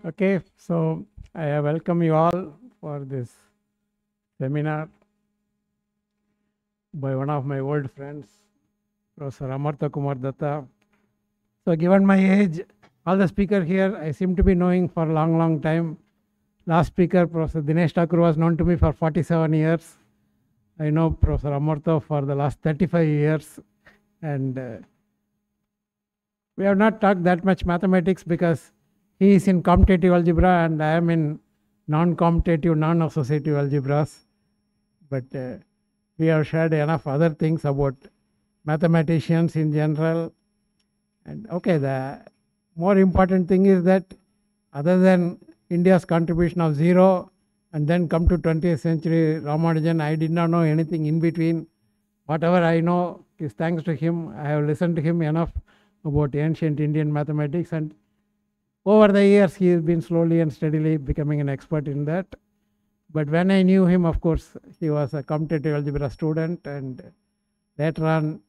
Okay, so I welcome you all for this seminar by one of my old friends, Professor A.K.DUTTA. So given my age, all the speakers here I seem to be knowing for a long time. Last speaker, Professor Dinesh Thakur, was known to me for 47 years. I know Professor Amartya for the last 35 years. And we have not talked that much mathematics because he is in commutative algebra and I am in non-commutative, non-associative algebras. But we have shared enough other things about mathematicians in general. And okay, the more important thing is that other than India's contribution of 0 and then come to 20th century Ramanujan, I did not know anything in between. Whatever I know is thanks to him. I have listened to him enough about ancient Indian mathematics, and over the years he has been slowly and steadily becoming an expert in that. But when I knew him, of course, he was a commutative algebra student, and later on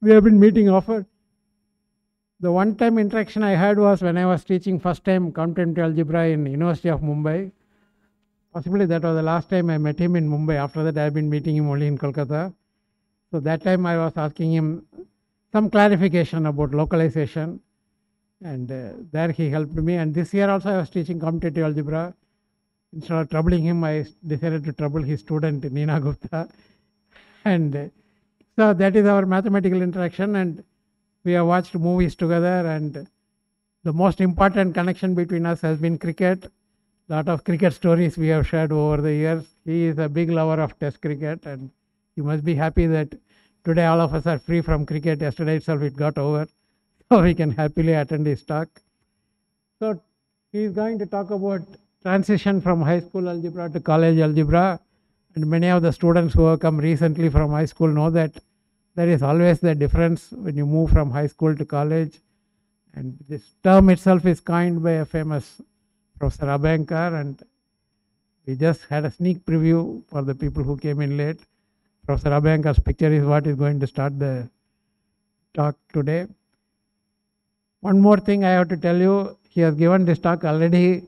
we have been meeting often. The one-time interaction I had was when I was teaching first time commutative algebra in University of Mumbai. Possibly that was the last time I met him in Mumbai. After that, I have been meeting him only in Kolkata. So that time I was asking him some clarification about localization, and there he helped me. And this year also I was teaching commutative algebra. Instead of troubling him, I decided to trouble his student, Neena Gupta. And so that is our mathematical interaction, and we have watched movies together, and the most important connection between us has been cricket. Lot of cricket stories we have shared over the years. He is a big lover of Test cricket, and you must be happy that today all of us are free from cricket. Yesterday itself it got over, so we can happily attend his talk. So he is going to talk about transition from high school algebra to college algebra, and many of the students who have come recently from high school know that there is always the difference when you move from high school to college. And this term itself is coined by a famous Professor Abankar, and we just had a sneak preview for the people who came in late. Professor Abankar's picture is what is going to start the talk today. One more thing I have to tell you, he has given this talk already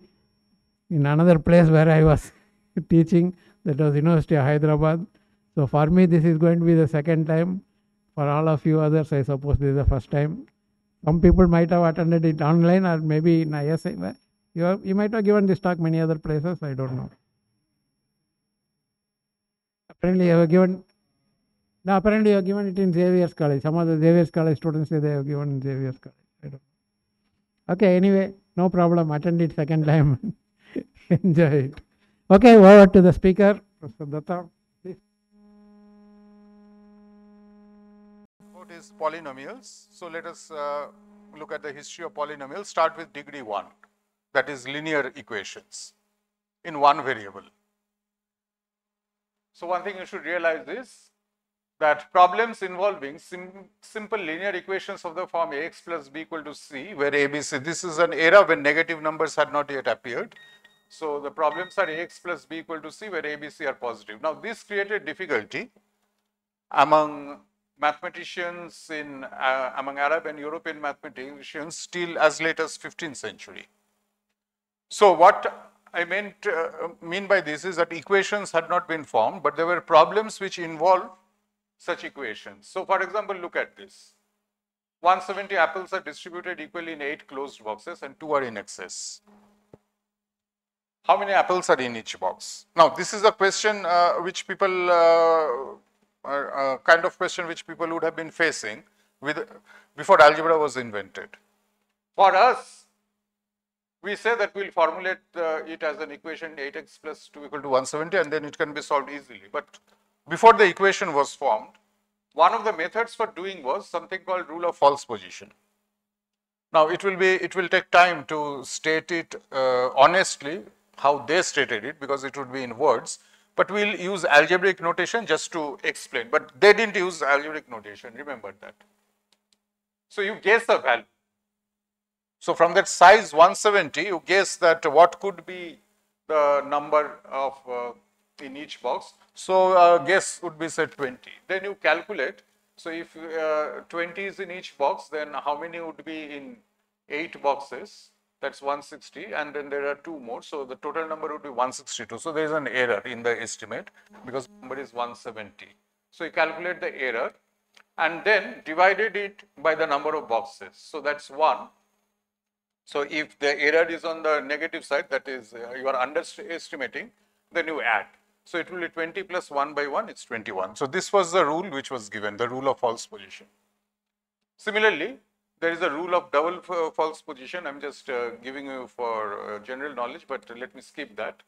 in another place where I was teaching, that was University of Hyderabad. So for me, this is going to be the second time. For all of you others, I suppose this is the first time. Some people might have attended it online or maybe in ISI. You might have given this talk many other places, I don't know. Apparently you have given, no, apparently you have given it in Xavier's College. Some of the Xavier's College students say they have given in Xavier's College. I don't know. Okay, anyway, no problem. Attend it second time. Enjoy it. Okay, over to the speaker, Professor Datta. Please. What is polynomials? So let us look at the history of polynomials. Start with degree 1, that is linear equations in one variable. So one thing you should realize is that problems involving simple linear equations of the form ax plus b equal to c, where ABC, this is an era when negative numbers had not yet appeared. So the problems are ax plus b equal to c, where ABC are positive. Now this created difficulty among mathematicians among Arab and European mathematicians till as late as 15th century. So what I mean by this is that equations had not been formed, but there were problems which involve such equations. So for example, look at this. 170 apples are distributed equally in 8 closed boxes and 2 are in excess. How many apples are in each box? Now this is a question which people kind of question which people would have been facing before algebra was invented. For us, we say that we'll formulate it as an equation 8x plus 2 equal to 170, and then it can be solved easily. But before the equation was formed, one of the methods for doing was something called rule of false position. Now it will take time to state it honestly how they stated it, because it would be in words. But we'll use algebraic notation just to explain. But they didn't use algebraic notation, remember that. So you guess a value. So from that size 170, you guess that what could be the number of in each box. So guess would be say 20. Then you calculate. So if 20 is in each box, then how many would be in 8 boxes? That's 160, and then there are 2 more. So the total number would be 162. So there is an error in the estimate because number is 170. So you calculate the error and then divided it by the number of boxes. So that's 1. So if the error is on the negative side, that is you are underestimating, then you add. So it will be 20 plus 1 by 1, it's 21. So this was the rule which was given, the rule of false position. Similarly, there is a rule of double false position. I'm just giving you for general knowledge, but let me skip that.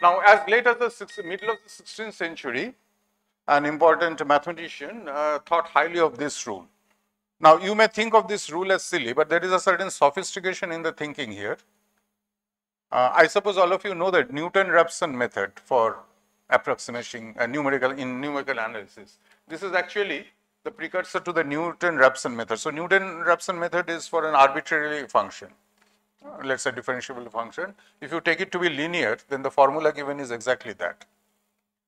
Now, as late as the middle of the 16th century, an important mathematician thought highly of this rule. Now, you may think of this rule as silly, but there is a certain sophistication in the thinking here. I suppose all of you know that Newton-Raphson method for approximating numerical analysis. This is actually the precursor to the Newton-Raphson method. So Newton-Raphson method is for an arbitrary function, let's say differentiable function. If you take it to be linear, then the formula given is exactly that.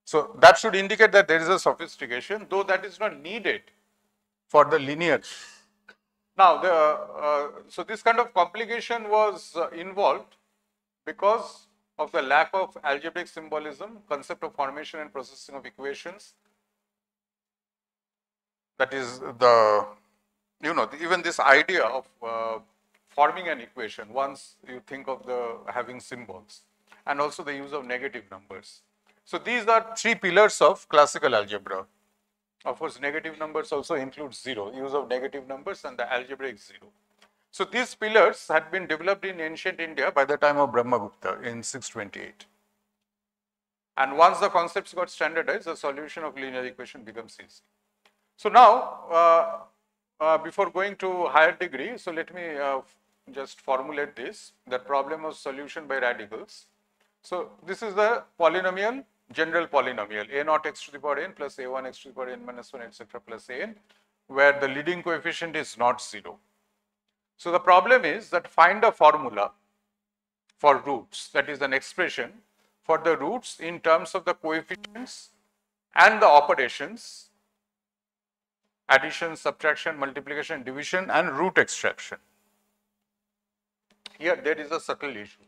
So that should indicate that there is a sophistication, though that is not needed for the linear. Now, so this kind of complication was involved because of the lack of algebraic symbolism, concept of formation and processing of equations. That is the, even this idea of forming an equation once you think of the having symbols, and also the use of negative numbers. So these are 3 pillars of classical algebra. Of course, negative numbers also include 0, use of negative numbers and the algebraic 0. So these pillars had been developed in ancient India by the time of Brahmagupta in 628. And once the concepts got standardized, the solution of linear equation becomes easy. So now, before going to higher degree, so let me just formulate this, the problem of solution by radicals. So this is the polynomial, general polynomial, a naught x to the power n plus a1 x to the power n minus 1, etc. plus an, where the leading coefficient is not 0. So the problem is that find a formula for roots, that is an expression for the roots in terms of the coefficients and the operations, addition, subtraction, multiplication, division, and root extraction. Here there is a subtle issue.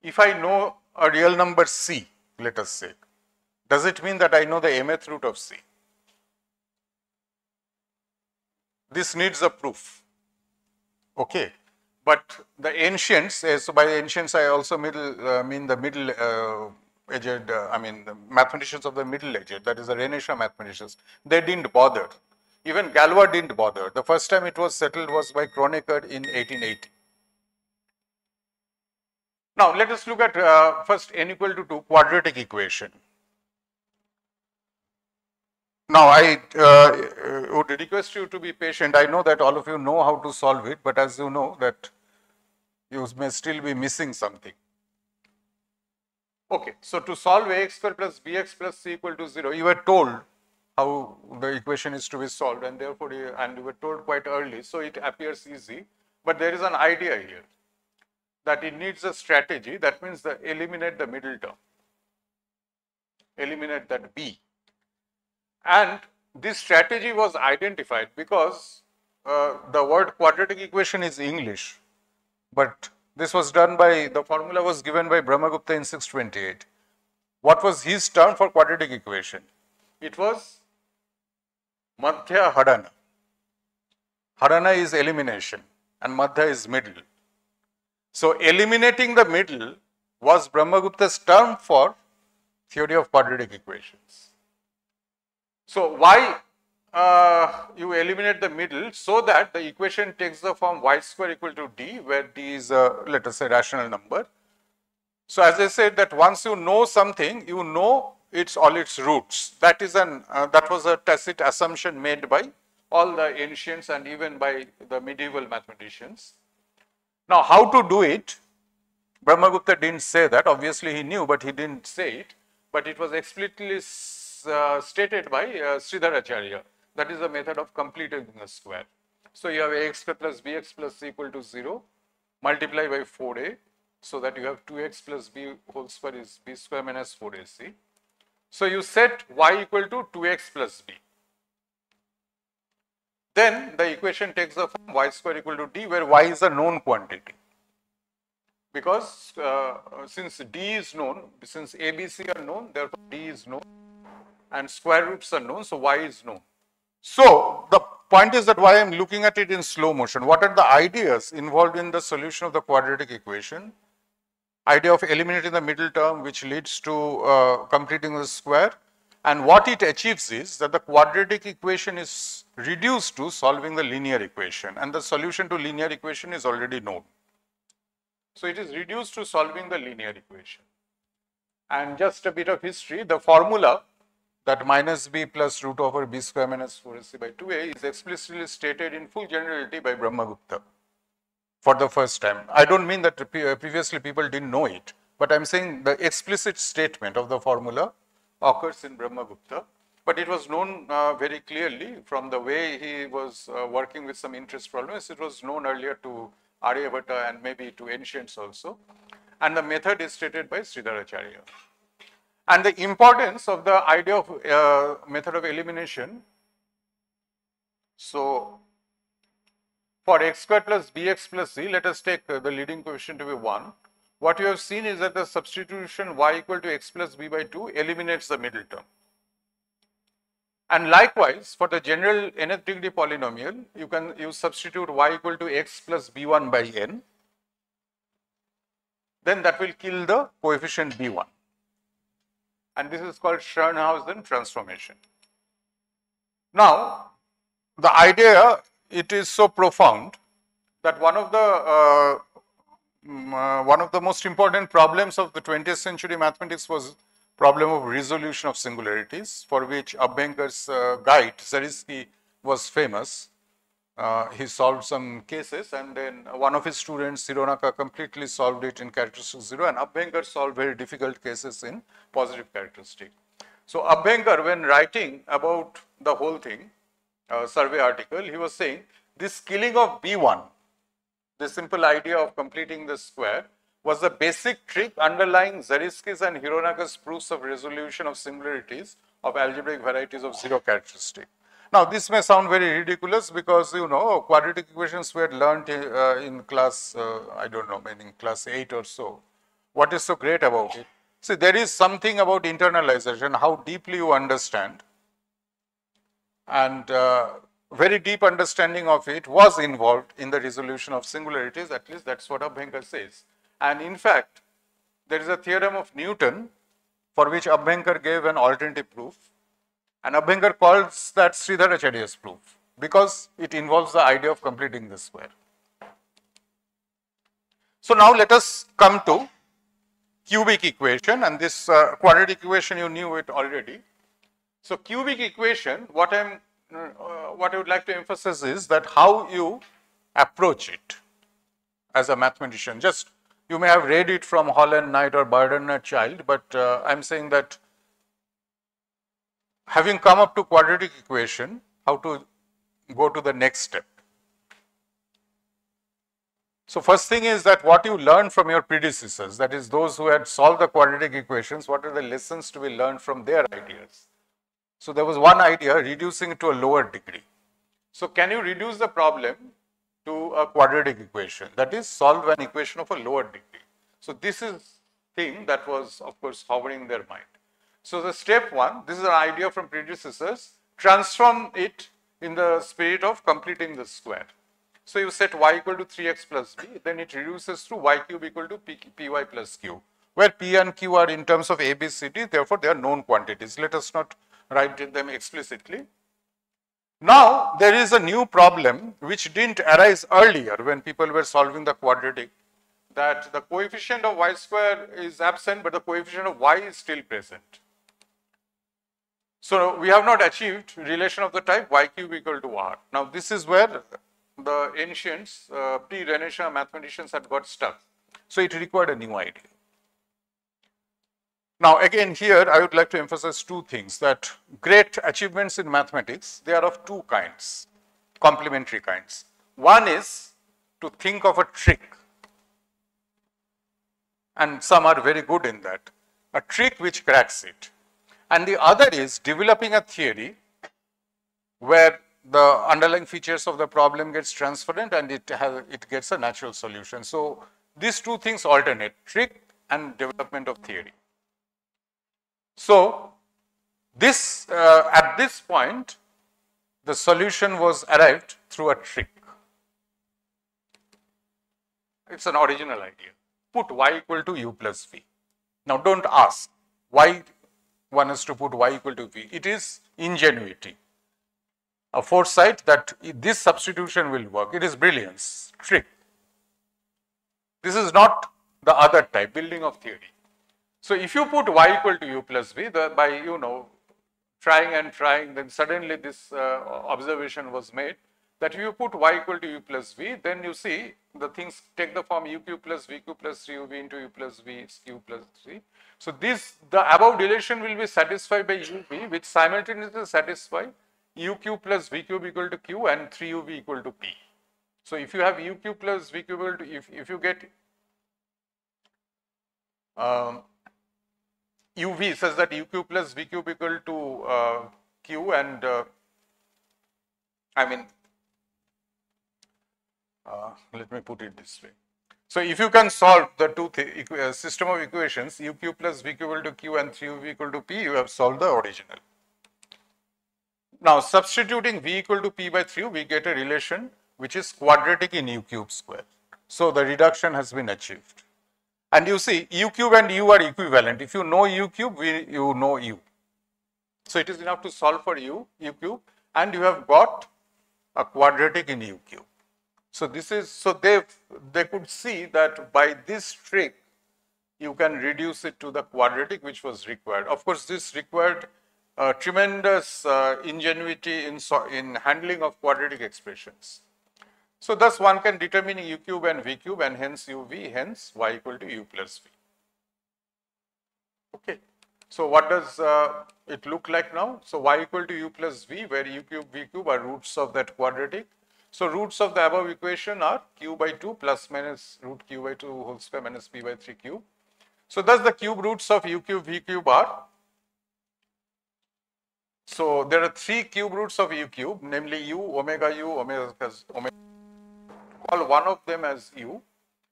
If I know a real number c, let us say, does it mean that I know the mth root of c? This needs a proof. Okay, but the ancients, so by ancients I also mean the middle aged, the mathematicians of the middle ages, that is the Renaissance mathematicians, they didn't bother. Even Galois didn't bother. The first time it was settled was by Kronecker in 1880. Now let us look at first n equal to 2 quadratic equation. Now I would request you to be patient. I know that all of you know how to solve it, but as you know that you may still be missing something. Okay, so to solve ax square plus bx plus c equal to 0, you were told how the equation is to be solved, and therefore you were told quite early, so it appears easy. But there is an idea here that it needs a strategy. That means eliminate the middle term, eliminate that b. And this strategy was identified because the word quadratic equation is English, but this was done by, the formula was given by Brahmagupta in 628. What was his term for quadratic equation? It was Madhya Hadana. Hadana is elimination and Madhya is middle. So eliminating the middle was Brahmagupta's term for theory of quadratic equations. So why you eliminate the middle? So that the equation takes the form y square equal to d, where d is a, let us say, rational number. So as I said, that once you know something, you know all its roots. That is that was a tacit assumption made by all the ancients and even by the medieval mathematicians. Now how to do it? Brahmagupta didn't say that. Obviously he knew, but he didn't say it. But it was explicitly stated by Sridharacharya. That is the method of completing a square. So you have ax square plus bx plus c equal to 0, multiply by 4a, so that you have 2x plus b whole square is b square minus 4ac. So you set y equal to 2x plus b. then the equation takes the form y square equal to d, where y is a known quantity. Because since d is known, since a, b, c are known, therefore d is known and square roots are known, so y is known. So the point is that why I am looking at it in slow motion. What are the ideas involved in the solution of the quadratic equation? Idea of eliminating the middle term, which leads to completing the square, and what it achieves is that the quadratic equation is reduced to solving the linear equation, and the solution to linear equation is already known. So it is reduced to solving the linear equation. And just a bit of history, the formula that minus b plus root over b square minus 4ac by 2a is explicitly stated in full generality by Brahmagupta for the first time. I don't mean that previously people didn't know it, but I'm saying the explicit statement of the formula occurs in Brahmagupta, but it was known very clearly from the way he was working with some interest problems. It was known earlier to R.K.DUTTA and maybe to ancients also, and the method is stated by Sridharacharya. And the importance of the idea of method of elimination. So for x square plus bx plus c, let us take the leading coefficient to be 1. What you have seen is that the substitution y equal to x plus b by 2 eliminates the middle term. And likewise, for the general nth degree polynomial, you substitute y equal to x plus b1 by n, then that will kill the coefficient b1. And this is called Schoenhausen transformation. Now, the idea, it is so profound that one of the most important problems of the 20th century mathematics was problem of resolution of singularities, for which Abhenker's guide Zariski was famous. He solved some cases, and then one of his students, Hironaka, completely solved it in characteristic 0, and Abhenker solved very difficult cases in positive characteristic. So Abhenker, when writing about the whole thing, survey article, he was saying this killing of B1, the simple idea of completing the square, was the basic trick underlying Zariski's and Hironaka's proofs of resolution of singularities of algebraic varieties of 0 characteristic. Now, this may sound very ridiculous because, you know, quadratic equations were learned in class, I don't know, in class 8 or so. What is so great about it? See, there is something about internalization, how deeply you understand, and very deep understanding of it was involved in the resolution of singularities. At least that's what Abhenker says. And in fact, there is a theorem of Newton for which Abhenker gave an alternative proof, and Abhenker calls that Sridharacharya's proof because it involves the idea of completing the square. So now let us come to cubic equation, and this quadratic equation, you knew it already. So cubic equation, what I would like to emphasize is that how you approach it as a mathematician. Just you may have read it from Holland Knight or Barden Child, but I'm saying that having come up to quadratic equation, how to go to the next step. So first thing is that what you learn from your predecessors, that is those who had solved the quadratic equations, what are the lessons to be learned from their ideas? So there was one idea, reducing it to a lower degree. So can you reduce the problem to a quadratic equation, that is solve an equation of a lower degree? So this is thing that was of course hovering in their mind. So the step one, this is an idea from predecessors, transform it in the spirit of completing the square. So you set y equal to 3x plus b, then it reduces to y cube equal to py plus q, where p and q are in terms of a, b, c, d, therefore they are known quantities. Let us not write them explicitly. Now there is a new problem which didn't arise earlier when people were solving the quadratic, that the coefficient of y square is absent, but the coefficient of y is still present. So we have not achieved relation of the type y cube equal to r. Now this is where the ancients, pre-Renaissance mathematicians had got stuck. So it required a new idea. Now again here I would like to emphasize two things, that great achievements in mathematics, they are of two kinds, complementary kinds. One is to think of a trick, and some are very good in that, a trick which cracks it. And the other is developing a theory where the underlying features of the problem gets transparent and it gets a natural solution. So these two things alternate, trick and development of theory. So this at this point the solution was arrived through a trick. It's an original idea. Put y equal to u plus v. Now don't ask why one has to put y equal to v. It is ingenuity, a foresight that this substitution will work. It is brilliance, trick. This is not the other type, building of theory. So if you put y equal to u plus v, by trying and trying, then suddenly this observation was made that if you put y equal to u plus v, then you see the things take the form u cube plus v cube plus 3uv into u plus v q plus 3. So the above relation will be satisfied by uv, which simultaneously satisfy u cube plus v cube equal to q and 3uv equal to p. So if you have u cube plus v cube equal to, if you get uv such that u cube plus v cube equal to q and let me put it this way. So if you can solve the two system of equations u cube plus v cube equal to q and 3uv equal to p, you have solved the original. Now substituting v equal to p by 3, we get a relation which is quadratic in u cube square. So the reduction has been achieved. And you see u cube and u are equivalent. If you know u cube, you know u. So it is enough to solve for u cube, and you have got a quadratic in u cube. So this is, so they could see that by this trick you can reduce it to the quadratic which was required. Of course, this required tremendous ingenuity in handling of quadratic expressions. So thus one can determine u cube and v cube and hence uv, hence y equal to u plus v. Okay. So what does it look like now? So y equal to u plus v, where u cube, v cube are roots of that quadratic. So roots of the above equation are q by 2 plus minus root q by 2 whole square minus p by 3 cube. So thus the cube roots of u cube, v cube are, so there are 3 cube roots of u cube, namely u, omega, call one of them as u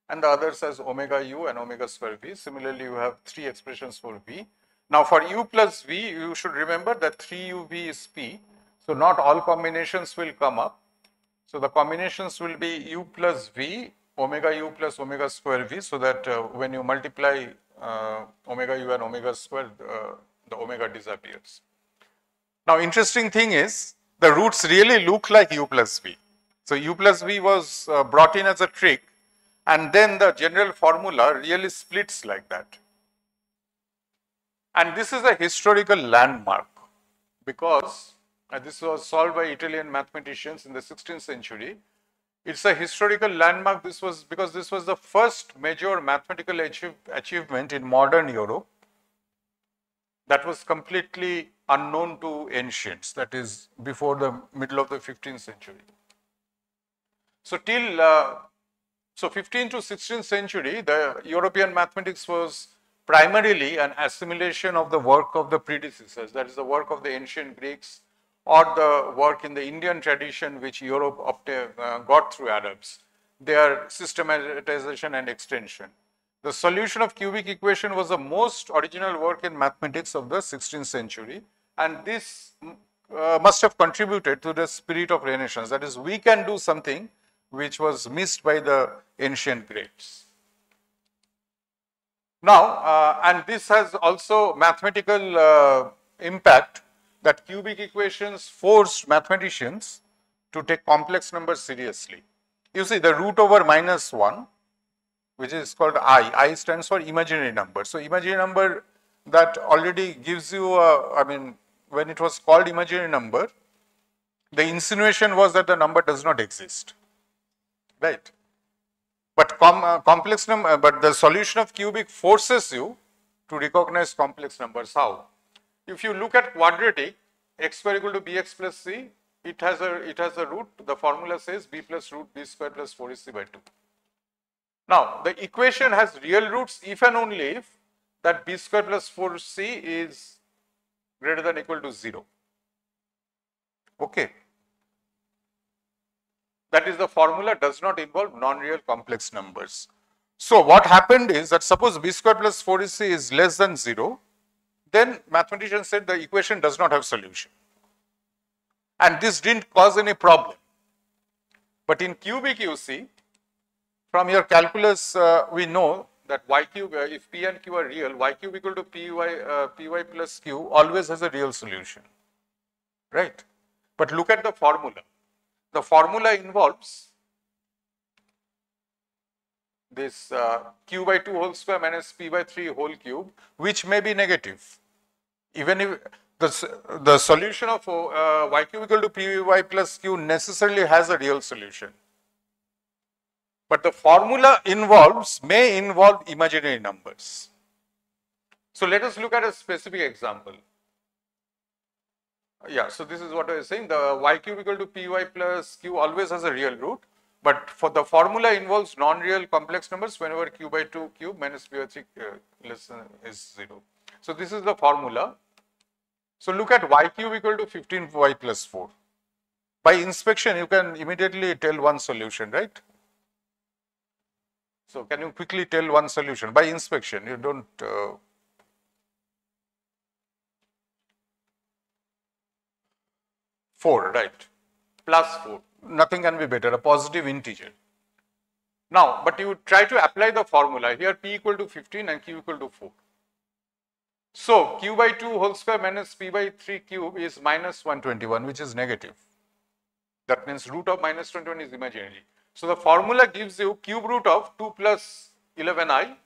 and the others as omega u and omega square v. Similarly, you have 3 expressions for v. Now for u plus v, you should remember that 3uv is p. So not all combinations will come up. So the combinations will be u plus v, omega u plus omega square v, so that when you multiply omega u and omega square, the omega disappears. Now interesting thing is, the roots really look like u plus v. So u plus v was brought in as a trick, and then the general formula really splits like that. And this is a historical landmark because this was solved by Italian mathematicians in the 16th century. It's a historical landmark. This was because this was the first major mathematical achievement in modern Europe that was completely unknown to ancients, that is before the middle of the 15th century. So till 15th to 16th century, the European mathematics was primarily an assimilation of the work of the predecessors, that is the work of the ancient Greeks or the work in the Indian tradition which Europe got through Arabs, their systematization and extension. The solution of cubic equation was the most original work in mathematics of the 16th century, and this must have contributed to the spirit of Renaissance, that is, we can do something which was missed by the ancient greats. Now, and this has also mathematical impact, that cubic equations forced mathematicians to take complex numbers seriously. You see the root over minus 1, which is called I stands for imaginary number. So imaginary number, that already gives you when it was called imaginary number, the insinuation was that the number does not exist, right? But complex number, but the solution of cubic forces you to recognize complex numbers. How? If you look at quadratic, x square equal to bx plus c, it has a root. The formula says b plus root b square plus 4ac by 2. Now the equation has real roots if and only if that b square plus 4c is greater than or equal to 0. Okay. That is, the formula does not involve non-real complex numbers. So what happened is that suppose b square plus 4ac is less than 0, then mathematicians said the equation does not have solution. And this didn't cause any problem. But in cubic, you see, from your calculus, we know that y cube, if p and q are real, y cube equal to py plus q always has a real solution, right? But look at the formula. The formula involves this q by 2 whole square minus p by 3 whole cube, which may be negative. Even if the solution of y cube equal to py plus q necessarily has a real solution. But the formula may involve imaginary numbers. So let us look at a specific example. Yeah, so this is what I was saying. The y cube equal to py plus q always has a real root, but for the formula involves non-real complex numbers whenever q by 2 cube minus p by 3 less than is 0. So this is the formula. So look at y cube equal to 15y plus 4. By inspection, you can immediately tell one solution, right? So can you quickly tell one solution? By inspection, you don't... 4, right? Plus 4. Nothing can be better, a positive integer. Now, but you try to apply the formula. Here p equal to 15 and q equal to 4. So q by 2 whole square minus p by 3 cube is minus 121, which is negative. That means root of minus 21 is imaginary. So the formula gives you cube root of 2 plus 11i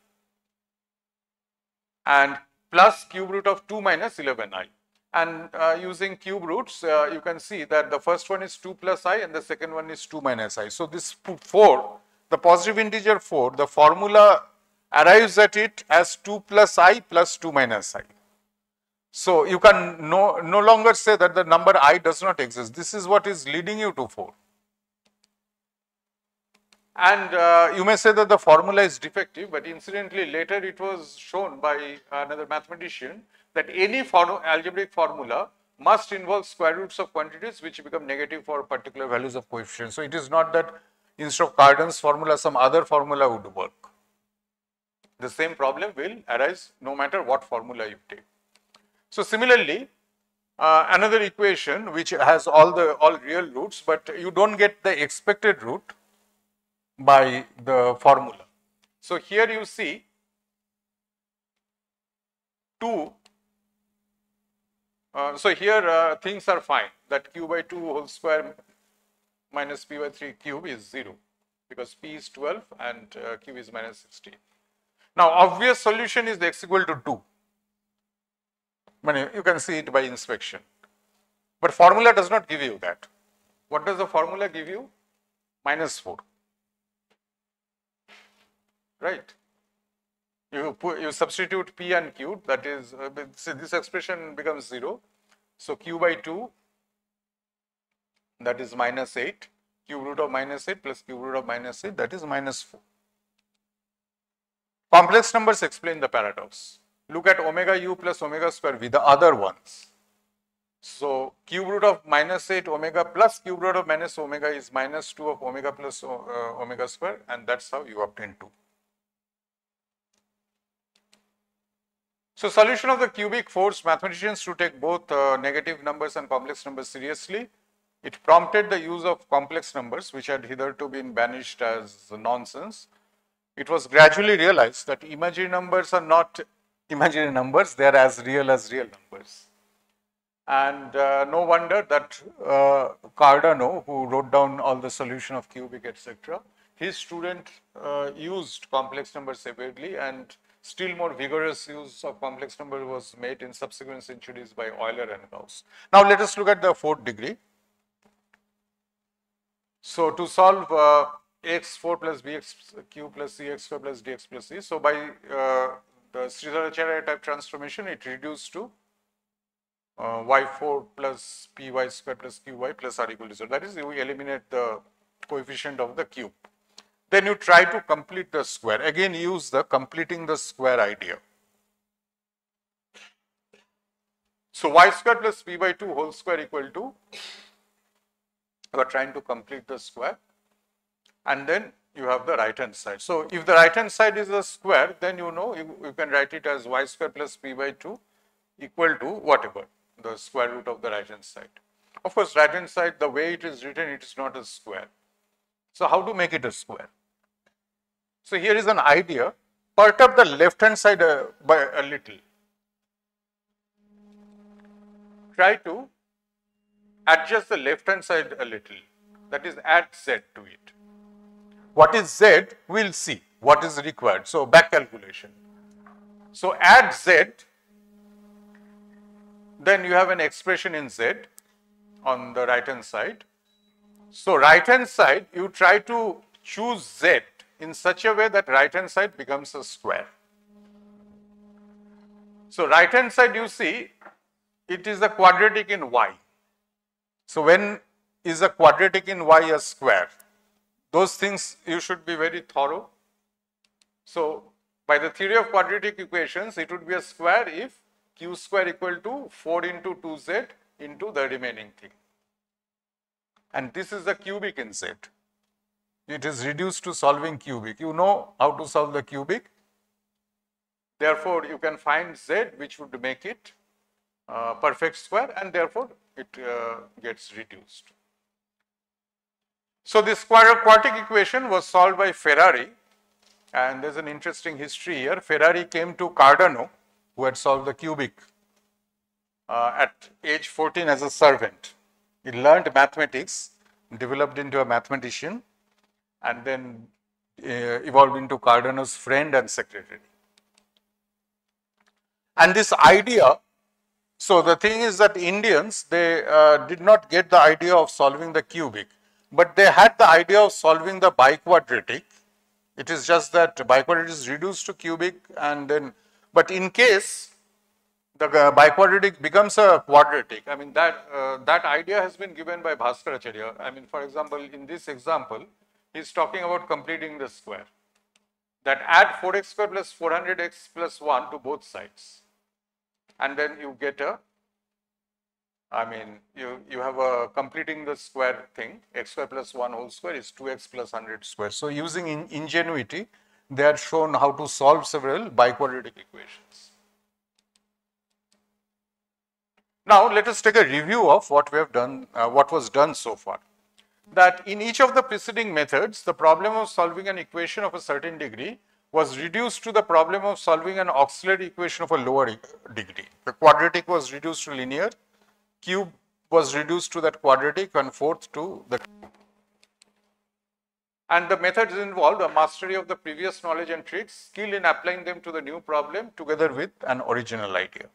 and plus cube root of 2 minus 11i. And using cube roots, you can see that the first one is 2 plus I and the second one is 2 minus I. So this 4, the positive integer 4, the formula arrives at it as 2 plus I plus 2 minus I. So you can no longer say that the number I does not exist. This is what is leading you to 4. And you may say that the formula is defective, but incidentally later it was shown by another mathematician that any algebraic formula must involve square roots of quantities which become negative for particular values of coefficients. So it is not that instead of Cardan's formula, some other formula would work. The same problem will arise no matter what formula you take. So similarly, another equation which has all real roots, but you don't get the expected root by the formula. So here you see 2. So here things are fine, that q by 2 whole square minus p by 3 cube is 0 because p is 12 and q is minus 16. Now obvious solution is x equal to 2. You can see it by inspection. But formula does not give you that. What does the formula give you? Minus 4. Right? You substitute p and q, that is, this expression becomes 0. So q by 2, that is minus 8, cube root of minus 8 plus cube root of minus 8, that is minus 4. Complex numbers explain the paradox. Look at omega u plus omega square with the other ones. So cube root of minus 8 omega plus cube root of minus omega is minus 2 of omega plus omega square, and that's how you obtain 2. So solution of the cubic forced mathematicians to take both negative numbers and complex numbers seriously. It prompted the use of complex numbers, which had hitherto been banished as nonsense. It was gradually realized that imaginary numbers are not imaginary numbers, they are as real numbers. And no wonder that Cardano, who wrote down all the solution of cubic, etc., his student used complex numbers separately, and still more vigorous use of complex number was made in subsequent centuries by Euler and Gauss. Now let us look at the fourth degree. So to solve x4 plus bx cube plus cx square plus dx plus c, so by the Sridharacharya type transformation, it reduced to y4 plus py square plus qy plus r equal to 0. That is, we eliminate the coefficient of the cube. Then you try to complete the square. Again, use the completing the square idea. So y square plus p by 2 whole square equal to, we are trying to complete the square. and then you have the right hand side. So if the right hand side is a square, then you know you can write it as y square plus p by 2 equal to whatever, the square root of the right hand side. Of course, right hand side, the way it is written, it is not a square. So how to make it a square? So here is an idea. Perturb the left hand side by a little. Try to adjust the left hand side a little. That is, add z to it. What is z? We'll see what is required. So back calculation. So add z, then you have an expression in z on the right hand side. So right hand side, you try to choose z in such a way that right hand side becomes a square. So right hand side, you see, it is a quadratic in y. So when is a quadratic in y a square? Those things you should be very thorough. So by the theory of quadratic equations, it would be a square if q square equal to 4 into 2z into the remaining thing. And this is the cubic in z. It is reduced to solving cubic. You know how to solve the cubic. Therefore, you can find z which would make it perfect square, and therefore it gets reduced. So this quadratic equation was solved by Ferrari, and there's an interesting history here. Ferrari came to Cardano, who had solved the cubic, at age 14 as a servant. He learned mathematics, developed into a mathematician, and then evolved into Cardano's friend and secretary. And this idea, so the thing is that Indians, they did not get the idea of solving the cubic, but they had the idea of solving the biquadratic. It is just that biquadratic is reduced to cubic, and then, but in case the biquadratic becomes a quadratic, I mean that idea has been given by Bhaskaracharya. I mean, for example, in this example, he is talking about completing the square. That add 4x square plus 400x plus 1 to both sides, and then you get a, I mean, you have a completing the square thing. X square plus 1 whole square is 2x plus 100 square. So using ingenuity, they had shown how to solve several biquadratic equations. Now let us take a review of what we have done, what was done so far. That in each of the preceding methods, the problem of solving an equation of a certain degree was reduced to the problem of solving an auxiliary equation of a lower degree. The quadratic was reduced to linear, cube was reduced to that quadratic, and fourth to the cube. And the methods involved a mastery of the previous knowledge and tricks, skill in applying them to the new problem together with an original idea.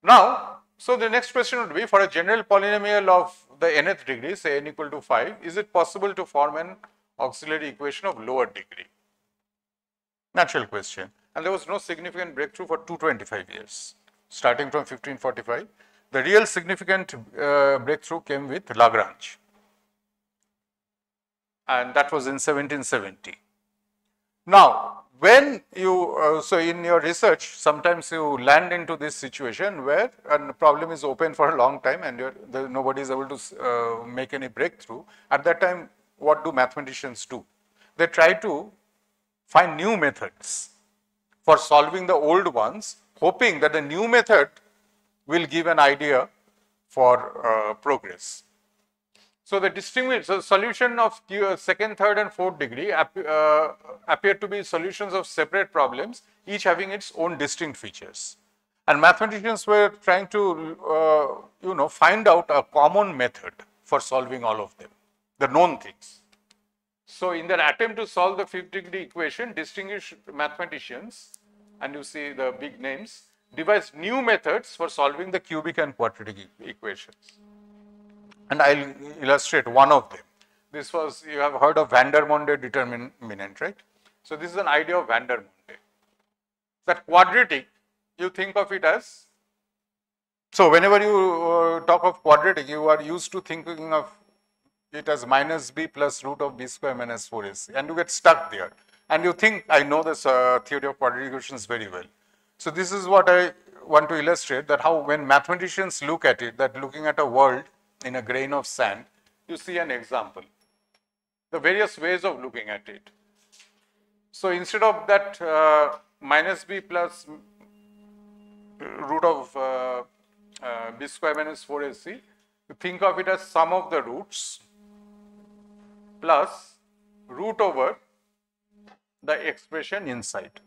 Now, so the next question would be, for a general polynomial of the nth degree, say n equal to 5, is it possible to form an auxiliary equation of lower degree? Natural question. And there was no significant breakthrough for 225 years, starting from 1545. The real significant breakthrough came with Lagrange, and that was in 1770. Now, when you, so in your research, sometimes you land into this situation where a problem is open for a long time and nobody is able to make any breakthrough. At that time, what do mathematicians do? They try to find new methods for solving the old ones, hoping that the new method will give an idea for progress. So the solution of second, third and fourth degree appear to be solutions of separate problems, each having its own distinct features. And mathematicians were trying to, find out a common method for solving all of them, the known things. So in their attempt to solve the fifth degree equation, distinguished mathematicians, and you see the big names, devised new methods for solving the cubic and quadratic equations. And I'll illustrate one of them. This was, you have heard of Vandermonde determinant, right? So this is an idea of Vandermonde. That quadratic, you think of it as, so whenever you talk of quadratic, you are used to thinking of it as minus b plus root of b square minus 4ac, and you get stuck there. And you think, I know this theory of quadratic equations very well. So this is what I want to illustrate, that how when mathematicians look at it, that looking at a world in a grain of sand, you see an example. the various ways of looking at it. So instead of that minus b plus root of b square minus 4ac, you think of it as sum of the roots plus root over the expression inside.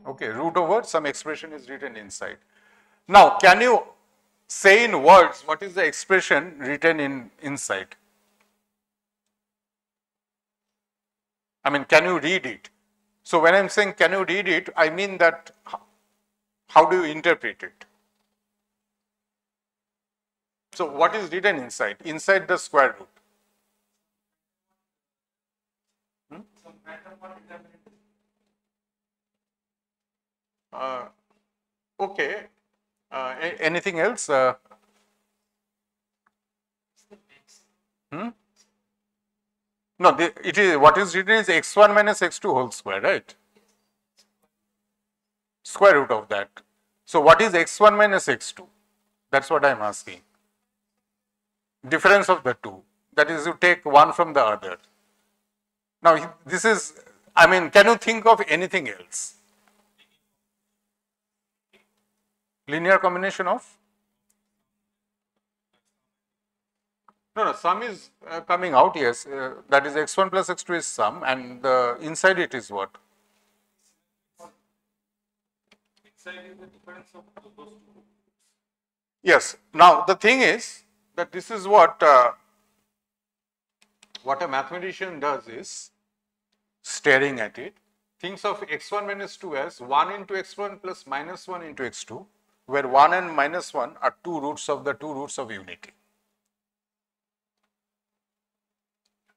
Okay, root over some expression is written inside. Now, can you say in words what is the expression written inside? I mean, can you read it? So when I'm saying can you read it, I mean that how do you interpret it? So what is written inside? Inside the square root. Okay. Anything else? No, it is what is written is x1 minus x2 whole square, right? Square root of that. So what is x1 minus x2? That's what I am asking. Difference of the two. That is, you take one from the other. Now, this is, I mean, can you think of anything else? Linear combination of? No, sum is coming out, yes. That is x1 plus x2 is sum, and inside it is what? Inside is the difference of those two. Yes. Now, the thing is that this is what a mathematician does is, staring at it, thinks of x1 minus 2 as 1 into x1 plus minus 1 into x2, where 1 and minus 1 are two roots of the two roots of unity.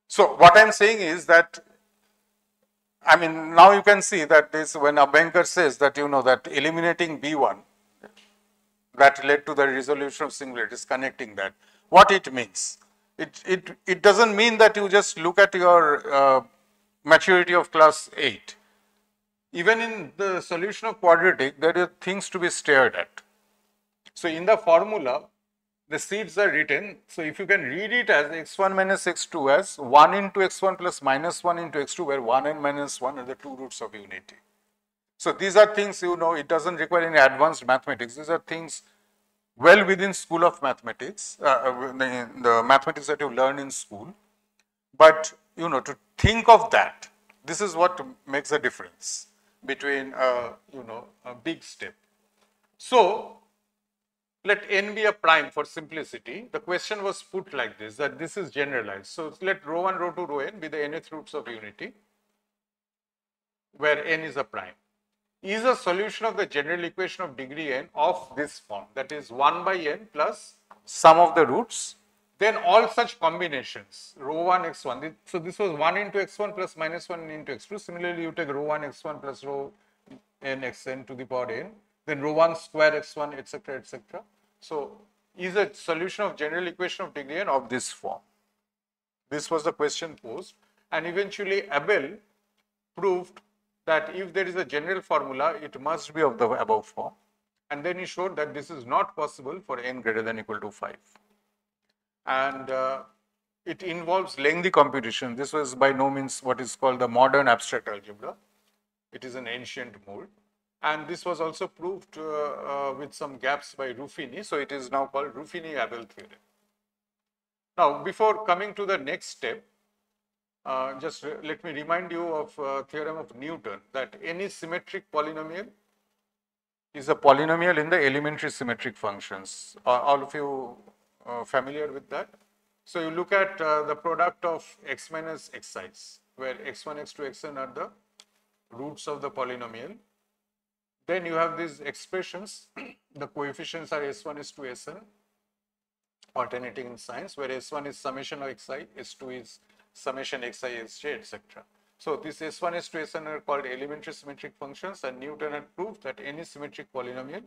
So what I am saying is that, I mean, now you can see that this, when a banker says that, you know, that eliminating B1 that led to the resolution of singularities, connecting that, what it means? It doesn't mean that you just look at your maturity of class 8. Even in the solution of quadratic, there are things to be stared at. So in the formula, the seeds are written. So if you can read it as x1 minus x2 as 1 into x1 plus minus 1 into x2, where 1 and minus 1 are the two roots of unity. So these are things, you know, it doesn't require any advanced mathematics. These are things well within school of mathematics, the mathematics that you learn in school. But, you know, to think of that, this is what makes a difference between, you know, a big step. So let n be a prime for simplicity. The question was put like this, that this is generalized. So let rho 1, rho 2, rho n be the nth roots of unity, where n is a prime. Is a solution of the general equation of degree n of this form, that is 1 by n plus sum of the roots, then all such combinations, rho 1 x1. So this was 1 into x1 plus minus 1 into x2. Similarly, you take rho 1 x1 plus rho n xn to the power n, then rho 1 square x1, etc., etc. So is a solution of general equation of degree n of this form. This was the question posed, and eventually Abel proved that if there is a general formula, it must be of the above form, and then he showed that this is not possible for n greater than or equal to 5. And it involves lengthy computation. This was by no means what is called the modern abstract algebra. It is an ancient mode. And this was also proved with some gaps by Ruffini. So it is now called Ruffini-Abel theorem. Now, before coming to the next step, just let me remind you of theorem of Newton, that any symmetric polynomial is a polynomial in the elementary symmetric functions. Are all of you familiar with that? So you look at the product of x minus xi's, where x1, x2, xn are the roots of the polynomial. Then you have these expressions, the coefficients are s1, s2, sn, alternating in signs, where s1 is summation of xi, s2 is summation xi, sj, etc. So this s1, s2, sn are called elementary symmetric functions, and Newton had proved that any symmetric polynomial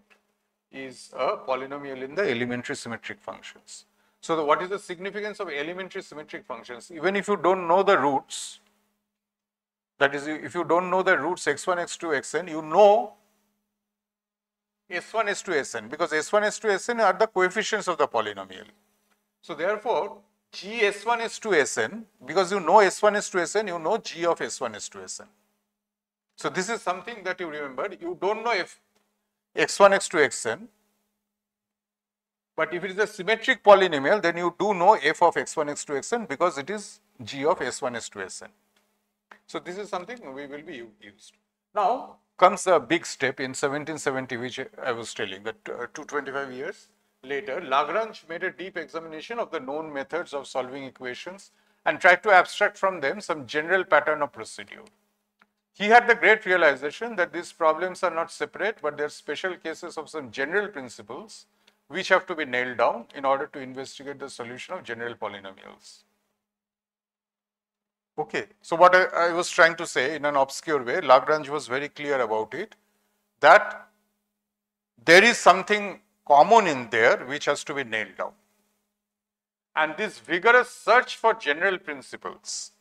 is a polynomial in the elementary symmetric functions. So what is the significance of elementary symmetric functions? Even if you don't know the roots, that is, if you don't know the roots x1, x2, xn, you know s1, s2, sn, because s1, s2, sn are the coefficients of the polynomial. So therefore, G S1 is to Sn, because you know S1 is to Sn, you know G of S1 is to Sn. So this is something that you remember. You don't know if x1 x to xn, but if it is a symmetric polynomial, then you do know f of x1 x to xn because it is g of s1 s to sn. So this is something we will be used. Now comes a big step in 1770, which I was telling, that 225 years later, Lagrange made a deep examination of the known methods of solving equations and tried to abstract from them some general pattern of procedure. He had the great realization that these problems are not separate, but they are special cases of some general principles which have to be nailed down in order to investigate the solution of general polynomials. Okay, so what I was trying to say in an obscure way, Lagrange was very clear about it, that there is something common in there which has to be nailed down. And this vigorous search for general principles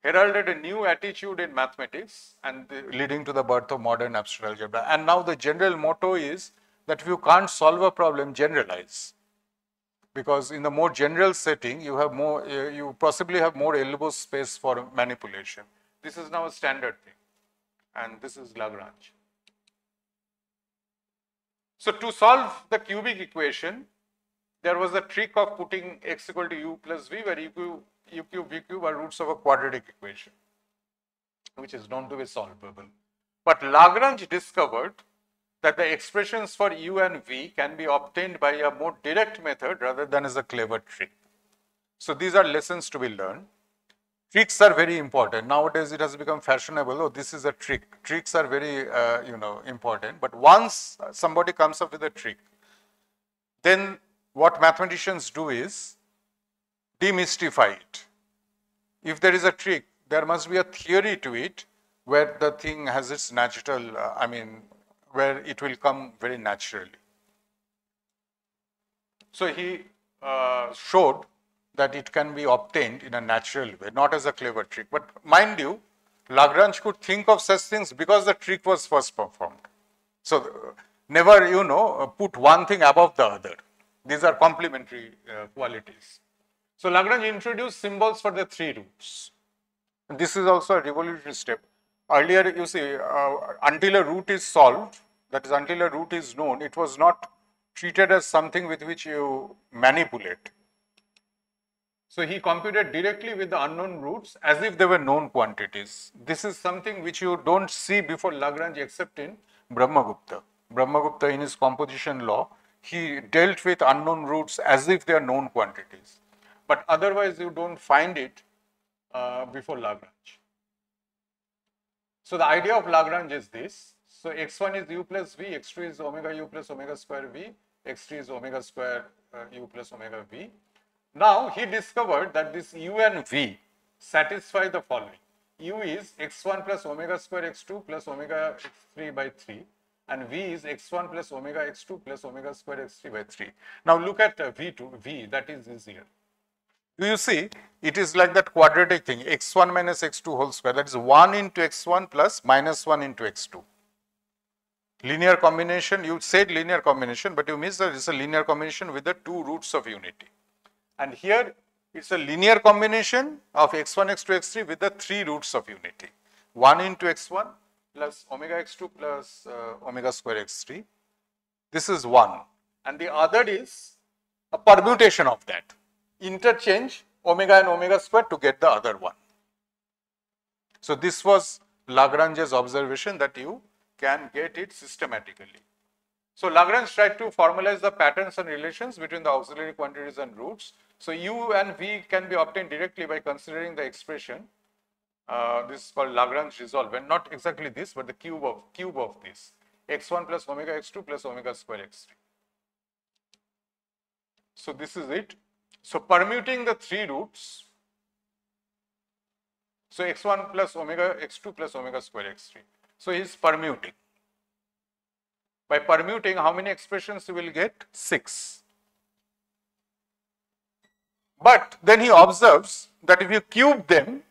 heralded a new attitude in mathematics and leading to the birth of modern abstract algebra. And now the general motto is that if you can't solve a problem, generalize. Because in the more general setting, you have more, you possibly have more elbow space for manipulation. This is now a standard thing, and this is Lagrange. So to solve the cubic equation, there was a trick of putting x equal to u plus v, where u cube, v cube are roots of a quadratic equation, which is known to be solvable. But Lagrange discovered that the expressions for u and v can be obtained by a more direct method rather than as a clever trick. So these are lessons to be learned. Tricks are very important. Nowadays it has become fashionable. Oh, this is a trick. Tricks are very, important. But once somebody comes up with a trick, then what mathematicians do is demystify it. If there is a trick, there must be a theory to it where the thing has its natural, where it will come very naturally. So he showed that it can be obtained in a natural way, not as a clever trick. But mind you, Lagrange could think of such things because the trick was first performed. So never, put one thing above the other. These are complementary qualities. So Lagrange introduced symbols for the three roots. And this is also a revolutionary step. Earlier, you see, until a root is solved, that is, until a root is known, it was not treated as something with which you manipulate. So he computed directly with the unknown roots as if they were known quantities. This is something which you don't see before Lagrange except in Brahmagupta. Brahmagupta, in his composition law, he dealt with unknown roots as if they are known quantities. But otherwise, you don't find it before Lagrange. So the idea of Lagrange is this. So x1 is u plus v, x2 is omega u plus omega square v, x3 is omega square u plus omega v. Now he discovered that this u and v satisfy the following. U is x1 plus omega square x2 plus omega x3 by 3, and v is x1 plus omega x2 plus omega square x3 by 3. Now look at v, that is easier. Do you see, it is like that quadratic thing, x1 minus x2 whole square, that is 1 into x1 plus minus 1 into x2. Linear combination, you said linear combination, but you missed that it's a linear combination with the two roots of unity. And here it's a linear combination of x1, x2, x3 with the three roots of unity. 1 into x1 plus omega x2 plus omega square x3. This is one. And the other is a permutation of that. Interchange omega and omega square to get the other one. So this was Lagrange's observation that you can get it systematically. So Lagrange tried to formalize the patterns and relations between the auxiliary quantities and roots. So u and v can be obtained directly by considering the expression. This is called Lagrange resolve, and not exactly this, but the cube of this, x1 plus omega x2 plus omega square x3. So this is it. So permuting the three roots, so x1 plus omega x2 plus omega square x3. So he is permuting. By permuting, how many expressions you will get? 6. But then he observes that if you cube them,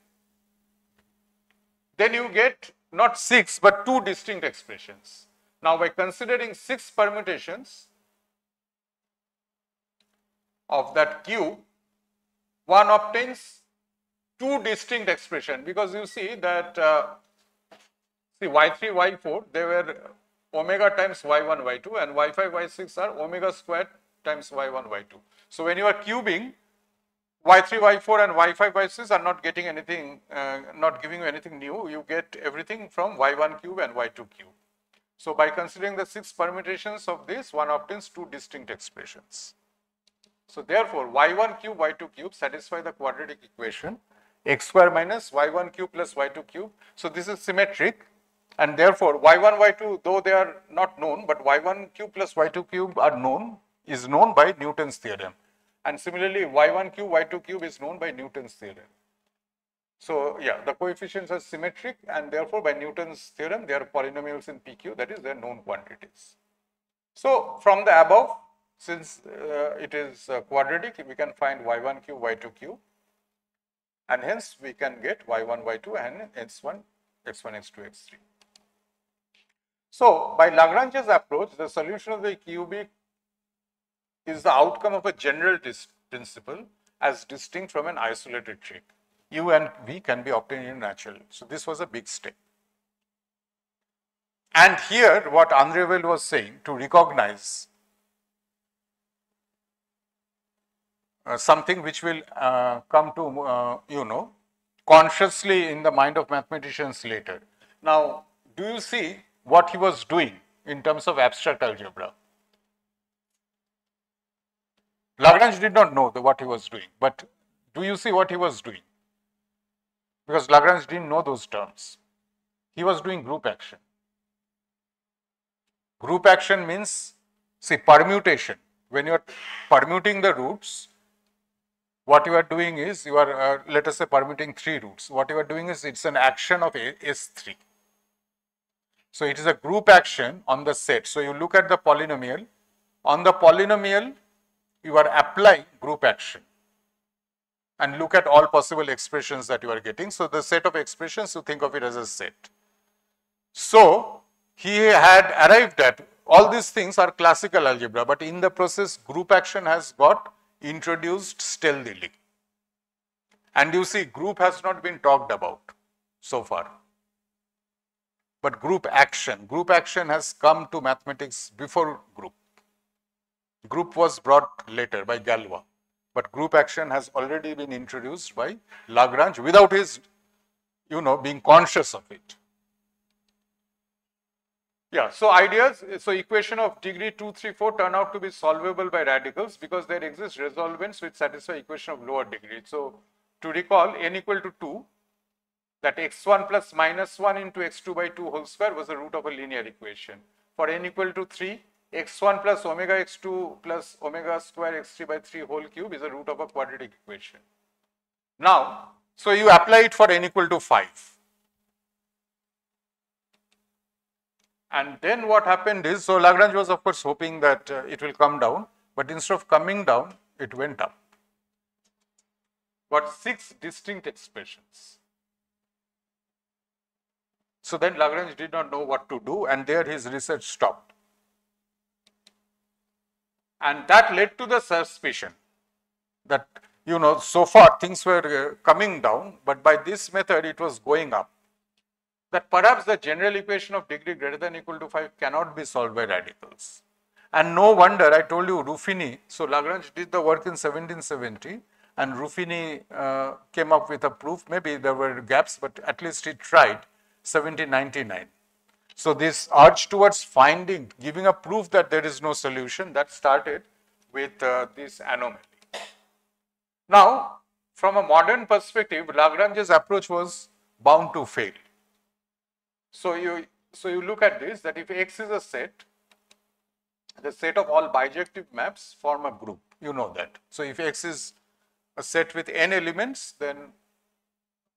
then you get not 6 but 2 distinct expressions. Now by considering 6 permutations of that cube, one obtains two distinct expressions, because you see that see y3, y4, they were omega times y1, y2, and y5, y6 are omega squared times y1, y2. So when you are cubing, y3, y4 and y5, y6 are not getting anything, not giving you anything new. You get everything from y1 cube and y2 cube. So by considering the 6 permutations of this, one obtains two distinct expressions. So therefore, y1 cube, y2 cube satisfy the quadratic equation x square minus y1 cube plus y2 cube. So this is symmetric, and therefore y1, y2, though they are not known, but y1 cube plus y2 cube are known, is known by Newton's theorem. And similarly, y1 cube, y2 cube is known by Newton's theorem. So yeah, the coefficients are symmetric, and therefore by Newton's theorem, they are polynomials in PQ, that is, they are known quantities. So from the above, since it is quadratic, we can find y1 cube, y2 cube, and hence we can get y1, y2 and x1, x1, x2, x3. So by Lagrange's approach, the solution of the cubic is the outcome of a general principle as distinct from an isolated trig. U and V can be obtained in natural. So this was a big step. And here what Andrevel was saying, to recognize something which will come to, consciously in the mind of mathematicians later. Now, do you see what he was doing in terms of abstract algebra? Lagrange did not know what he was doing, but do you see what he was doing? Because Lagrange didn't know those terms. He was doing group action. Group action means, see, permutation. When you are permuting the roots, what you are doing is, you are, let us say, permuting 3 roots. What you are doing is, it's an action of S3. So it is a group action on the set. So you look at the polynomial. On the polynomial, you are applying group action. And look at all possible expressions that you are getting. So the set of expressions, you think of it as a set. So he had arrived at, all these things are classical algebra, but in the process, group action has got introduced stealthily. And you see, group has not been talked about so far. But group action has come to mathematics before group. Group was brought later by Galois. But group action has already been introduced by Lagrange without his, being conscious of it. Yeah, so ideas, so equation of degree 2, 3, 4 turn out to be solvable by radicals because there exist resolvents which satisfy equation of lower degree. So to recall, n equal to 2, that x1 plus minus 1 into x2 by 2 whole square was the root of a linear equation. For n equal to 3, x1 plus omega x2 plus omega square x3 by 3 whole cube is the root of a quadratic equation. Now, so you apply it for n equal to 5. And then what happened is, so Lagrange was of course hoping that it will come down, but instead of coming down, it went up. Got 6 distinct expressions. So then Lagrange did not know what to do, and there his research stopped. And that led to the suspicion that, so far things were coming down, but by this method it was going up. That perhaps the general equation of degree greater than or equal to 5 cannot be solved by radicals. And no wonder, I told you, Ruffini, so Lagrange did the work in 1770, and Ruffini came up with a proof. Maybe there were gaps, but at least he tried, 1799. So this urge towards finding, giving a proof that there is no solution, that started with this anomaly. Now, from a modern perspective, Lagrange's approach was bound to fail. So you look at this, that if X is a set, the set of all bijective maps form a group. You know that. So if X is a set with n elements, then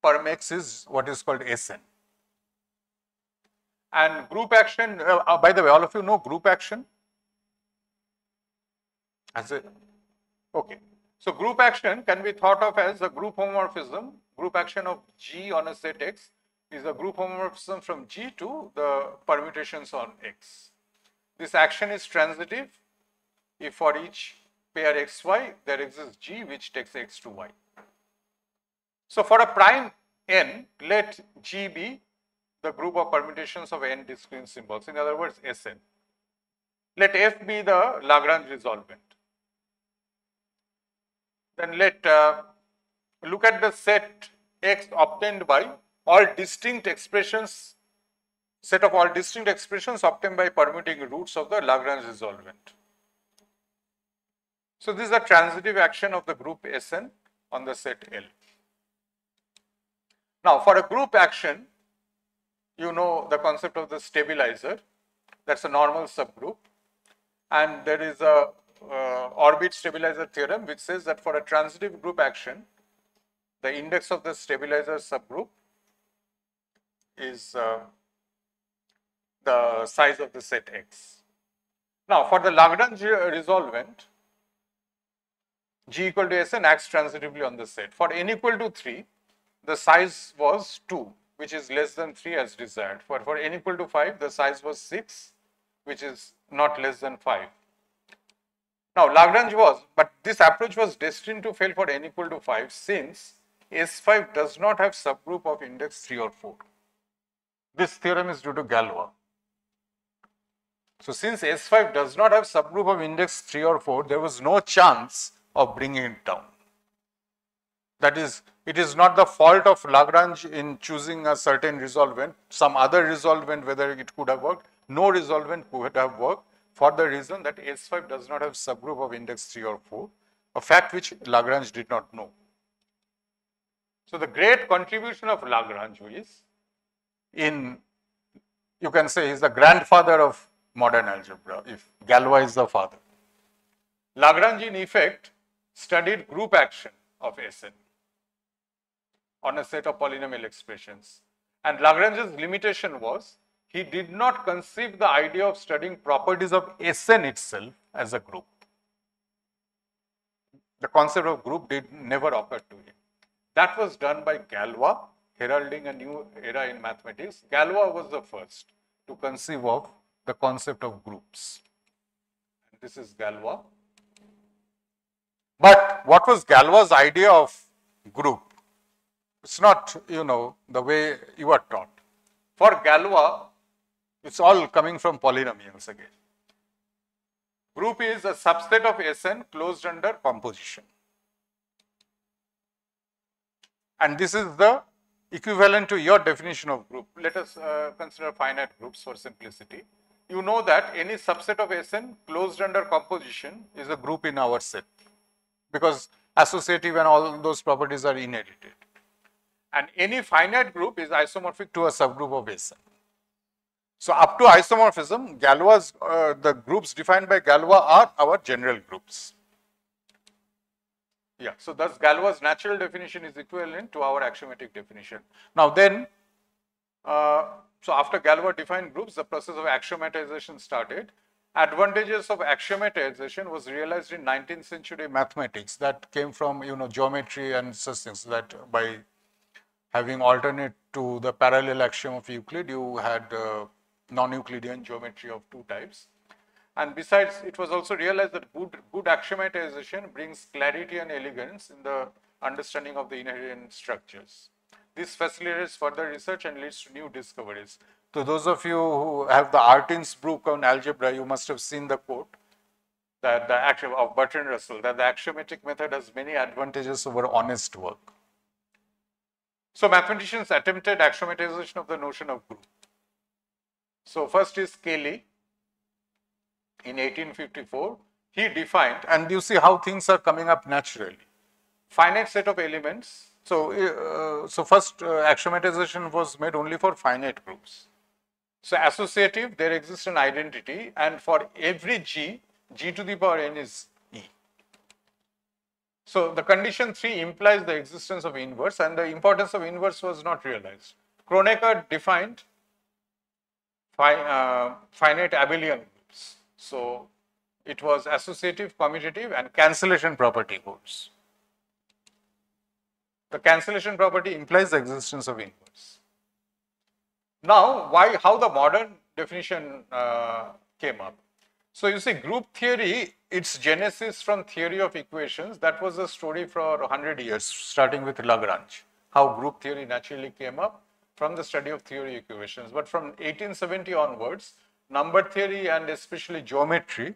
perm X is what is called Sn. And group action, by the way, all of you know group action? Okay. So group action can be thought of as a group homomorphism. Group action of G on a set X is a group homomorphism from G to the permutations on X. This action is transitive if for each pair XY there exists G which takes X to Y. So for a prime n, let G be the group of permutations of n discrete symbols, in other words Sn. Let F be the Lagrange resolvent. Then let look at the set X obtained by all distinct expressions, set of all distinct expressions obtained by permuting roots of the Lagrange resolvent. So this is the transitive action of the group Sn on the set L. Now for a group action, you know the concept of the stabilizer, that's a normal subgroup, and there is a orbit stabilizer theorem which says that for a transitive group action, the index of the stabilizer subgroup is the size of the set X. Now for the Lagrange resolvent, G equal to Sn acts transitively on the set. For n equal to 3, the size was 2, which is less than 3 as desired. For n equal to 5, the size was 6, which is not less than 5. Now Lagrange was, but this approach was destined to fail for n equal to 5 since S5 does not have subgroup of index 3 or 4. This theorem is due to Galois. So since S5 does not have subgroup of index 3 or 4, there was no chance of bringing it down. That is, it is not the fault of Lagrange in choosing a certain resolvent, some other resolvent, whether it could have worked. No resolvent could have worked for the reason that S5 does not have subgroup of index 3 or 4, a fact which Lagrange did not know. So the great contribution of Lagrange is you can say he's the grandfather of modern algebra, if Galois is the father. Lagrange in effect studied group action of Sn on a set of polynomial expressions, and Lagrange's limitation was he did not conceive the idea of studying properties of Sn itself as a group. The concept of group never occurred to him. That was done by Galois, heralding a new era in mathematics. Galois was the first to conceive of the concept of groups. And this is Galois. But what was Galois' idea of group? It's not, the way you are taught. For Galois, it's all coming from polynomials again. Group is a subset of Sn closed under composition. And this is the equivalent to your definition of group. Let us consider finite groups for simplicity. You know that any subset of Sn closed under composition is a group in our set, because associative and all those properties are inherited. And any finite group is isomorphic to a subgroup of Sn. So up to isomorphism, Galois, the groups defined by Galois are our general groups. Yeah, so thus Galois' natural definition is equivalent to our axiomatic definition. Now then, so after Galois defined groups, the process of axiomatization started. Advantages of axiomatization was realized in 19th century mathematics, that came from geometry and such things, that by having alternate to the parallel axiom of Euclid, you had non-Euclidean geometry of two types. And besides, it was also realized that good axiomatization brings clarity and elegance in the understanding of the inherent structures. This facilitates further research and leads to new discoveries. So those of you who have the Artin's book on algebra, you must have seen the quote that of Bertrand Russell, that the axiomatic method has many advantages over honest work. So mathematicians attempted axiomatization of the notion of group. So first is Cayley. In 1854, he defined, and you see how things are coming up naturally. Finite set of elements. So first axiomatization was made only for finite groups. So associative, there exists an identity, and for every G to the power n is E. So the condition 3 implies the existence of inverse, and the importance of inverse was not realized. Kronecker defined finite abelian groups. So it was associative, commutative, and cancellation property holds. The cancellation property implies the existence of inverse. Now, how the modern definition came up? So you see, group theory, its genesis from theory of equations, that was a story for 100 years, starting with Lagrange. how group theory naturally came up from the study of theory equations. But from 1870 onwards, number theory and especially geometry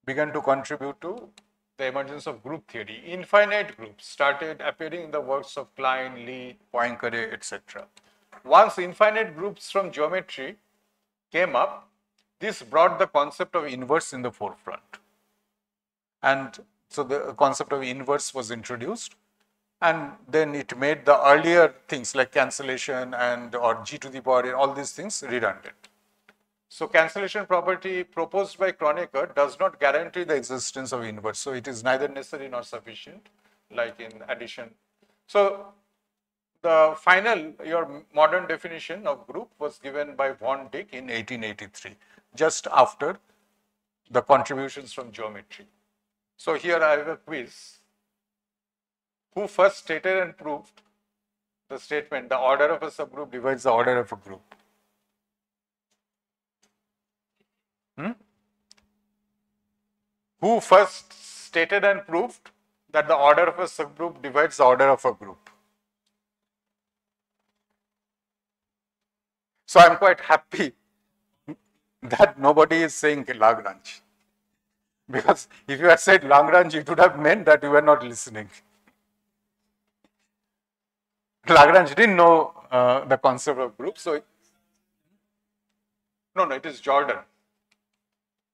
began to contribute to the emergence of group theory. Infinite groups started appearing in the works of Klein, Lie, Poincaré, etc. Once infinite groups from geometry came up, this brought the concept of inverse in the forefront. And so the concept of inverse was introduced, and then it made the earlier things like cancellation and or g to the power, all these things redundant. So cancellation property proposed by Kronecker does not guarantee the existence of inverse. So it is neither necessary nor sufficient, like in addition. So the final, your modern definition of group was given by von Dijk in 1883, just after the contributions from geometry. So here I have a quiz. Who first stated and proved the statement, the order of a subgroup divides the order of a group? Who first stated and proved that the order of a subgroup divides the order of a group? So I'm quite happy that nobody is saying Lagrange. Because if you had said Lagrange, it would have meant that you were not listening. Lagrange didn't know the concept of group, so no, it is Jordan.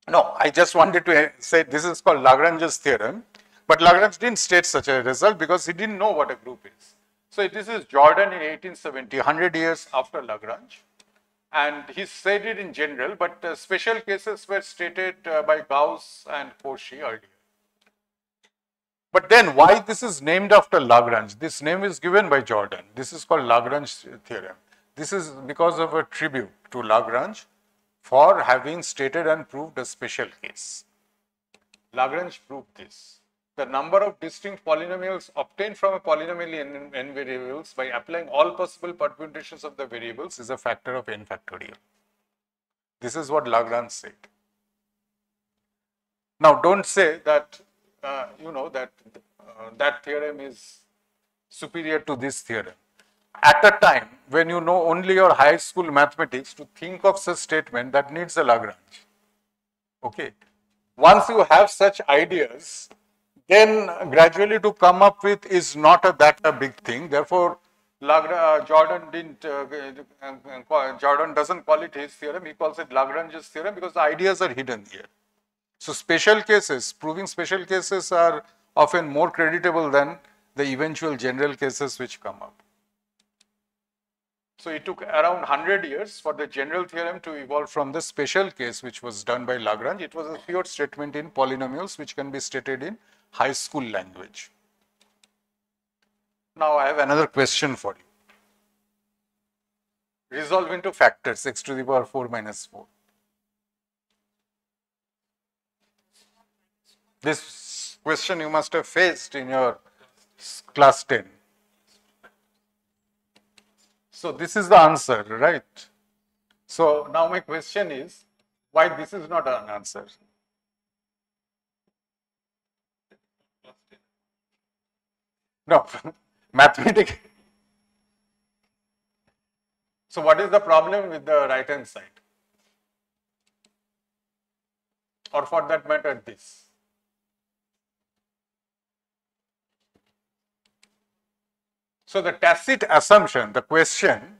No, I just wanted to say this is called Lagrange's theorem, but Lagrange didn't state such a result because he didn't know what a group is. So this is Jordan in 1870, 100 years after Lagrange, and he said it in general, but special cases were stated by Gauss and Cauchy earlier. But then why this is named after Lagrange? This name is given by Jordan. This is called Lagrange theorem. This is because of a tribute to Lagrange for having stated and proved a special case. Lagrange proved this. The number of distinct polynomials obtained from a polynomial n variables by applying all possible permutations of the variables is a factor of n factorial. This is what Lagrange said. Now, don't say that that theorem is superior to this theorem. At a time when you know only your high school mathematics, to think of such statement that needs a Lagrange. Okay. Once you have such ideas, then gradually to come up with is not that a big thing. Therefore, Jordan doesn't call it his theorem. He calls it Lagrange's theorem because the ideas are hidden here. So special cases, proving special cases are often more creditable than the eventual general cases which come up. So it took around 100 years for the general theorem to evolve from the special case which was done by Lagrange. It was a pure statement in polynomials which can be stated in high school language. Now I have another question for you. Resolve into factors x to the power 4 minus 4. This question you must have faced in your class 10. So this is the answer, right? So now my question is, why this is not an answer? No, mathematics. So what is the problem with the right hand side? Or for that matter, this? So the tacit assumption, the question,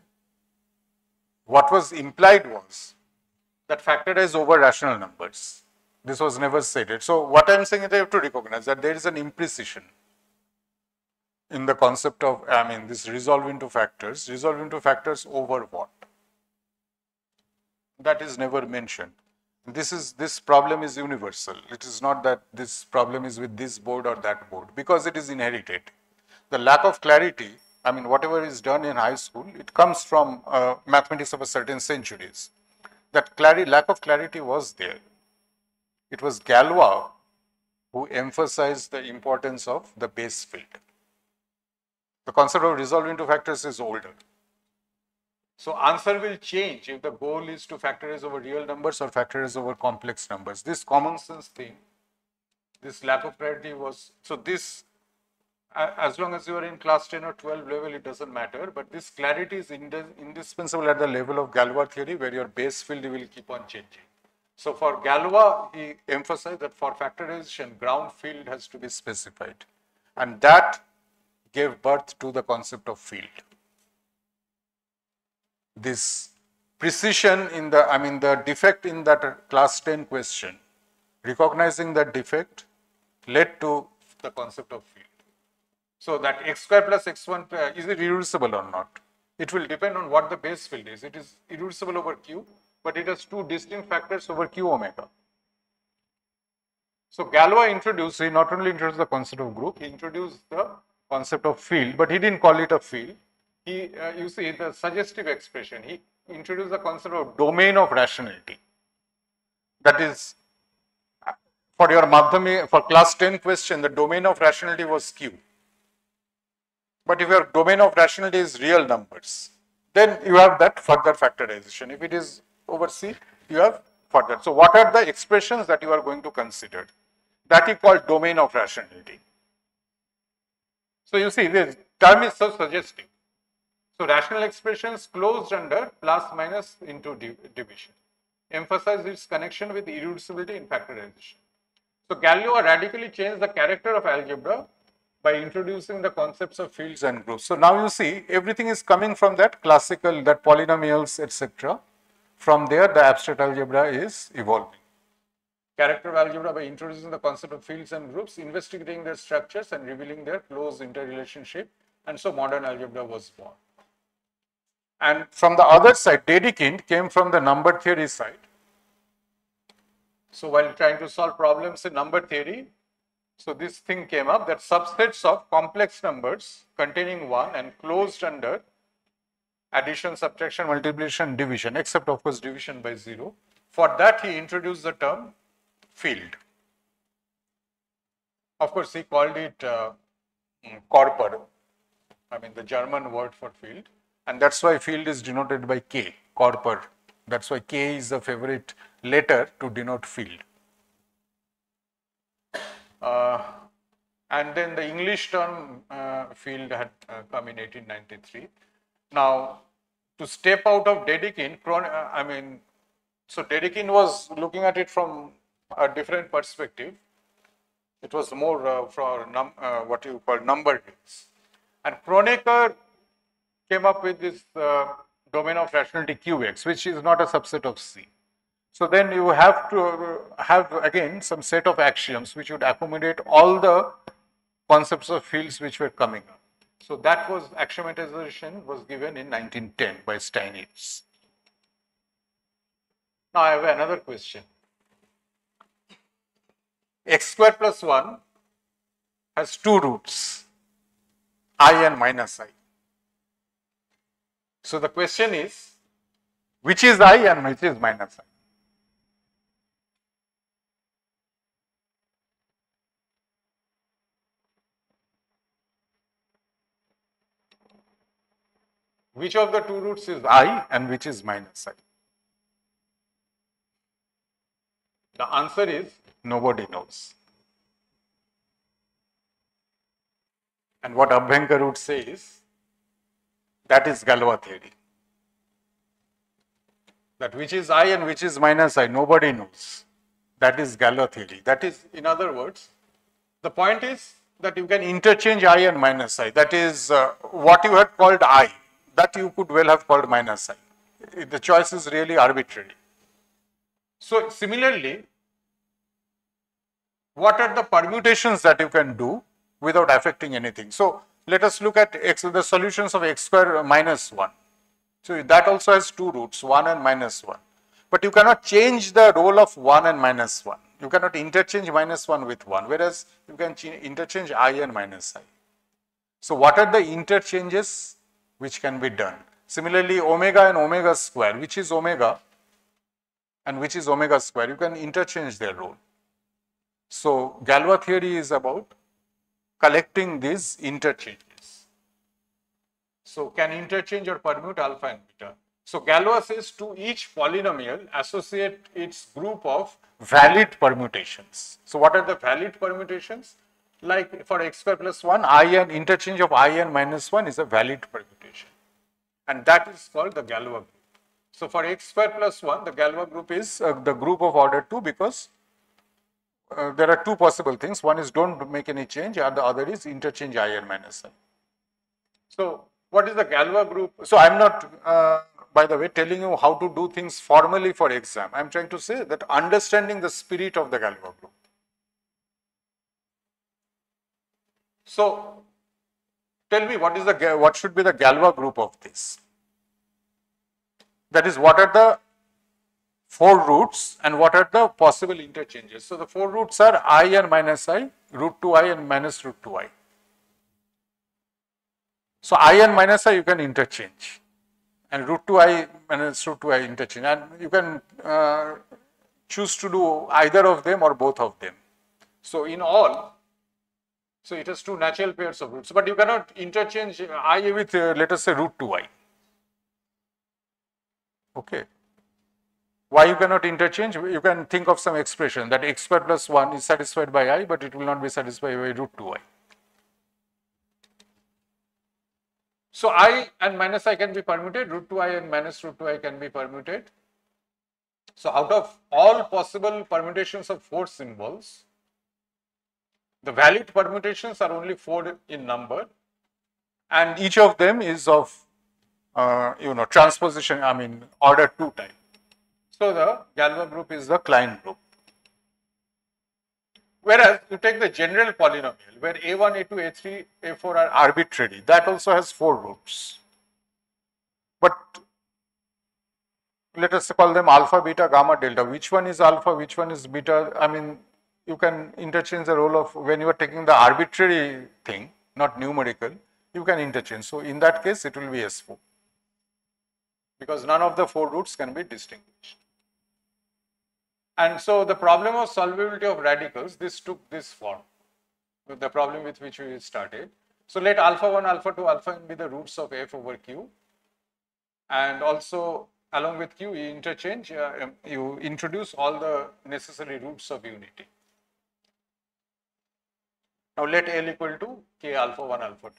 what was implied was that factorize over rational numbers. This was never stated. So what I am saying is I have to recognize that there is an imprecision in the concept of, this resolve into factors over what? That is never mentioned. This problem is universal. It is not that this problem is with this board or that board, because it is inherited. The lack of clarity, whatever is done in high school, it comes from mathematics of a certain centuries. That lack of clarity was there. It was Galois who emphasized the importance of the base field. The concept of resolve into factors is older. So answer will change if the goal is to factorize over real numbers or factorize over complex numbers. This common sense thing, this lack of clarity was, so this, as long as you are in class 10 or 12 level, it doesn't matter. But this clarity is indispensable at the level of Galois theory, where your base field will keep on changing. So for Galois, he emphasized that for factorization, ground field has to be specified. And that gave birth to the concept of field. This precision in the defect in that class 10 question, recognizing that defect led to the concept of field. So that x square plus x1 is it irreducible or not? It will depend on what the base field is. It is irreducible over Q, but it has two distinct factors over Q omega. So Galois introduced, he not only introduced the concept of group, he introduced the concept of field, but he didn't call it a field. He, you see, the suggestive expression, he introduced the concept of domain of rationality. That is, for your Madhyamik, for class 10 question, the domain of rationality was Q. But if your domain of rationality is real numbers, then you have that further factorization. If it is over C, you have further. So what are the expressions that you are going to consider? That is called domain of rationality. So you see, this term is so suggestive. So rational expressions closed under plus minus into division. Emphasize its connection with irreducibility in factorization. So Galois radically changed the character of algebra by introducing the concepts of fields and groups. So now you see, everything is coming from that classical, that polynomials, etc. From there, the abstract algebra is evolving. Character of algebra by introducing the concept of fields and groups, investigating their structures and revealing their close interrelationship, and so modern algebra was born. And from the other side, Dedekind came from the number theory side. So while trying to solve problems in number theory, so this thing came up that subsets of complex numbers containing 1 and closed under addition, subtraction, multiplication, division, except of course division by 0. For that he introduced the term field. Of course he called it Körper, the German word for field, and that's why field is denoted by K, Körper. That's why K is the favorite letter to denote field. And then the English term field had come in 1893. Now, to step out of Dedekind, so Dedekind was looking at it from a different perspective. It was more for what you call number games. And Kronecker came up with this domain of rationality Qx, which is not a subset of C. So then you have to have again some set of axioms which would accommodate all the concepts of fields which were coming up. So that was axiomatization was given in 1910 by Steinitz. Now I have another question. X square plus 1 has two roots, I and minus I. So the question is, which is I and which is minus I? Which of the two roots is I and which is minus I? The answer is nobody knows. And what Abhyankar would say is, that is Galois theory. That which is I and which is minus I, nobody knows. That is Galois theory. That is, in other words, the point is that you can interchange I and minus I. That is what you had called I, that you could well have called minus I. The choice is really arbitrary. So similarly, what are the permutations that you can do without affecting anything? So let us look at the solutions of x square minus 1. So that also has two roots, 1 and minus 1. But you cannot change the role of 1 and minus 1. You cannot interchange minus 1 with 1, whereas you can interchange I and minus I. So what are the interchanges which can be done? Similarly, omega and omega square, which is omega and which is omega square, you can interchange their role. So Galois theory is about collecting these interchanges. So can interchange or permute alpha and beta. So Galois says to each polynomial associate its group of valid permutations. So what are the valid permutations? like for x square plus 1, I and interchange of I and minus 1 is a valid permutation, and that is called the Galois group. So for x square plus 1, the Galois group is the group of order 2, because there are two possible things. One is don't make any change, and the other is interchange I and minus I. So what is the Galois group? So I am not, by the way, telling you how to do things formally for exam. I am trying to say that understanding the spirit of the Galois group. So tell me what should be the Galois group of this? That is, what are the four roots and what are the possible interchanges? So the four roots are I and minus I, root 2i and minus root 2i. So I and minus I you can interchange, and root 2i minus root 2i interchange, and you can choose to do either of them or both of them. So in all, so it has two natural pairs of roots, but you cannot interchange I with let us say root 2i. Okay. Why you cannot interchange? You can think of some expression that x square plus 1 is satisfied by I, but it will not be satisfied by root 2i. So I and minus I can be permuted, root 2i and minus root 2i can be permuted. So out of all possible permutations of four symbols, the valid permutations are only 4 in number, and each of them is of transposition, I mean order 2 type. So the Galois group is the Klein group. Whereas you take the general polynomial where a1, a2, a3, a4 are arbitrary, that also has 4 roots. But let us call them alpha, beta, gamma, delta. Which one is alpha, which one is beta? I mean, you can interchange the role of, when you are taking the arbitrary thing, not numerical, you can interchange. So in that case, it will be S4, because none of the 4 roots can be distinguished. And so the problem of solvability of radicals, this took this form, with the problem with which we started. So let alpha 1, alpha 2, alpha n be the roots of f over q, and also along with q you interchange, you introduce all the necessary roots of unity. Now let L equal to k alpha 1, alpha 2.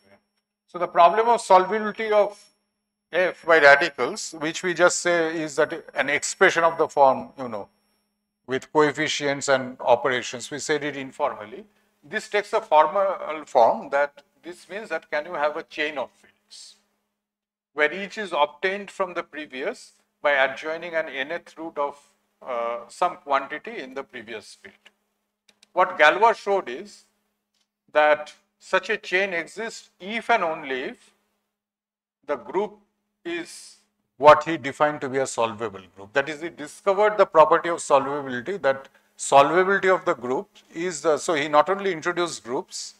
So the problem of solvability of f by radicals, which we just say is that an expression of the form, with coefficients and operations, we said it informally. This takes a formal form, that this means that can you have a chain of fields where each is obtained from the previous by adjoining an nth root of some quantity in the previous field. What Galois showed is that such a chain exists if and only if the group is what he defined to be a solvable group. That is, he discovered the property of solvability, that solvability of the group is so he not only introduced groups,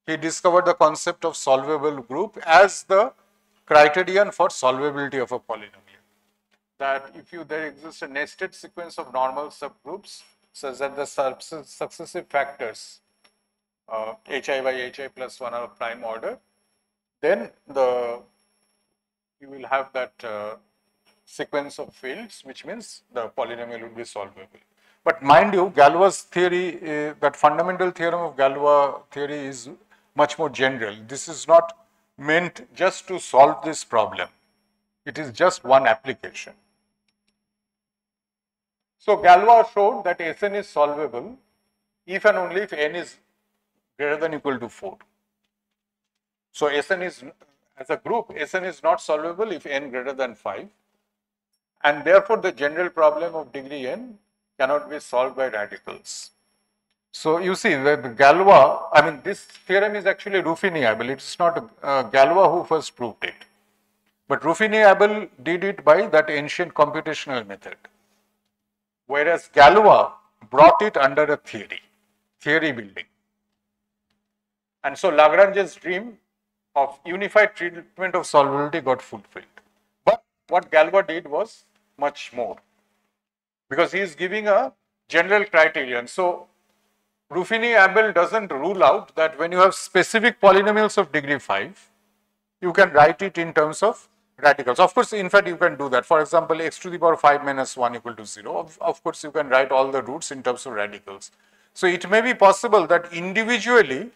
he discovered the concept of solvable group as the criterion for solvability of a polynomial. That if there exists a nested sequence of normal subgroups such that the successive factors hi by hi plus 1 are of prime order, then you will have that sequence of fields, which means the polynomial will be solvable. But mind you, Galois theory, that fundamental theorem of Galois theory is much more general. This is not meant just to solve this problem. It is just one application. So Galois showed that Sn is solvable if and only if n is greater than or equal to 4. So Sn is, as a group, Sn is not solvable if n greater than 5, and therefore the general problem of degree n cannot be solved by radicals. So you see that Galois, I mean, this theorem is actually Ruffini-Abel. It is not Galois who first proved it, but Ruffini-Abel did it by that ancient computational method, whereas Galois brought it under a theory building. And so Lagrange's dream of unified treatment of solvability got fulfilled. But what Galois did was much more, because he is giving a general criterion. So Ruffini-Abel doesn't rule out that when you have specific polynomials of degree 5, you can write it in terms of radicals. Of course, in fact, you can do that. For example, x to the power 5 minus 1 equal to 0. Of course, you can write all the roots in terms of radicals. So it may be possible that individually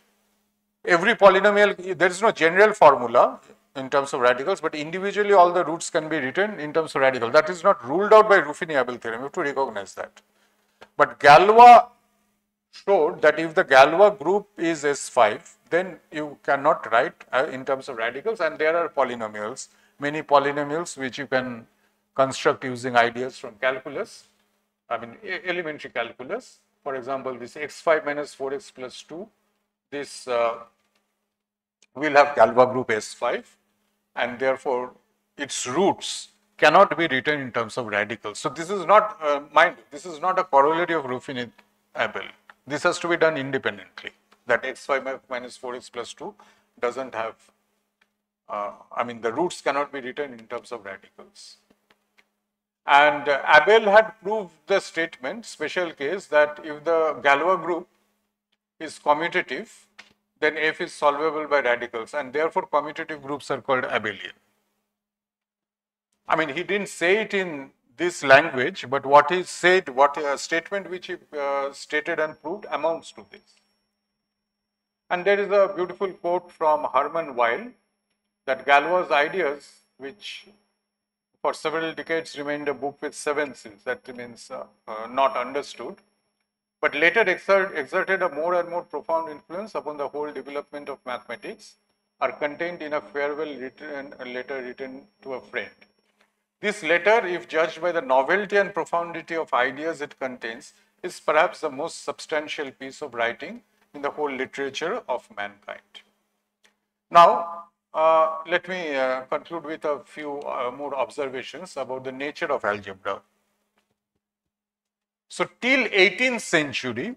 every polynomial, there is no general formula in terms of radicals, but individually all the roots can be written in terms of radical. That is not ruled out by Ruffini-Abel theorem, you have to recognize that. But Galois showed that if the Galois group is S5, then you cannot write in terms of radicals, and there are polynomials, many polynomials which you can construct using ideas from calculus, I mean elementary calculus. For example, this x5 minus 4x plus 2, this will have Galois group S5, and therefore its roots cannot be written in terms of radicals. So this is not, mind you, this is not a corollary of Ruffini-Abel. This has to be done independently. That x5 minus 4x plus 2 doesn't have, I mean, the roots cannot be written in terms of radicals. And Abel had proved the statement, special case, that if the Galois group is commutative, then F is solvable by radicals, and therefore commutative groups are called Abelian. I mean, he didn't say it in this language, but what he said, what a statement which he stated and proved amounts to this. And there is a beautiful quote from Hermann Weyl that Galois' ideas, which for several decades remained a book with 7 sins, that means not understood, but later exerted a more and more profound influence upon the whole development of mathematics, are contained in a farewell letter written to a friend. This letter, if judged by the novelty and profundity of ideas it contains, is perhaps the most substantial piece of writing in the whole literature of mankind. Now, let me conclude with a few more observations about the nature of algebra. So, till 18th century,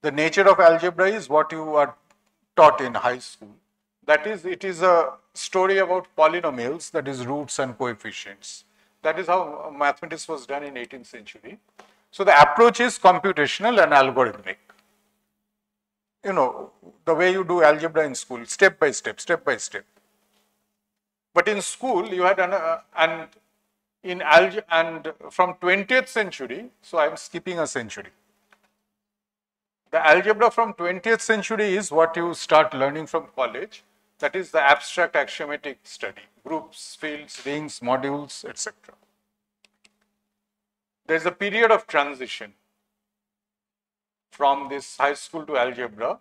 the nature of algebra is what you are taught in high school. That is, it is a story about polynomials, that is roots and coefficients. That is how mathematics was done in 18th century. So, the approach is computational and algorithmic. You know, the way you do algebra in school, step by step, step by step. But in school, you had and from 20th century, so I am skipping a century. The algebra from 20th century is what you start learning from college. That is the abstract axiomatic study, groups, fields, rings, modules, etc. There is a period of transition from this high school to algebra,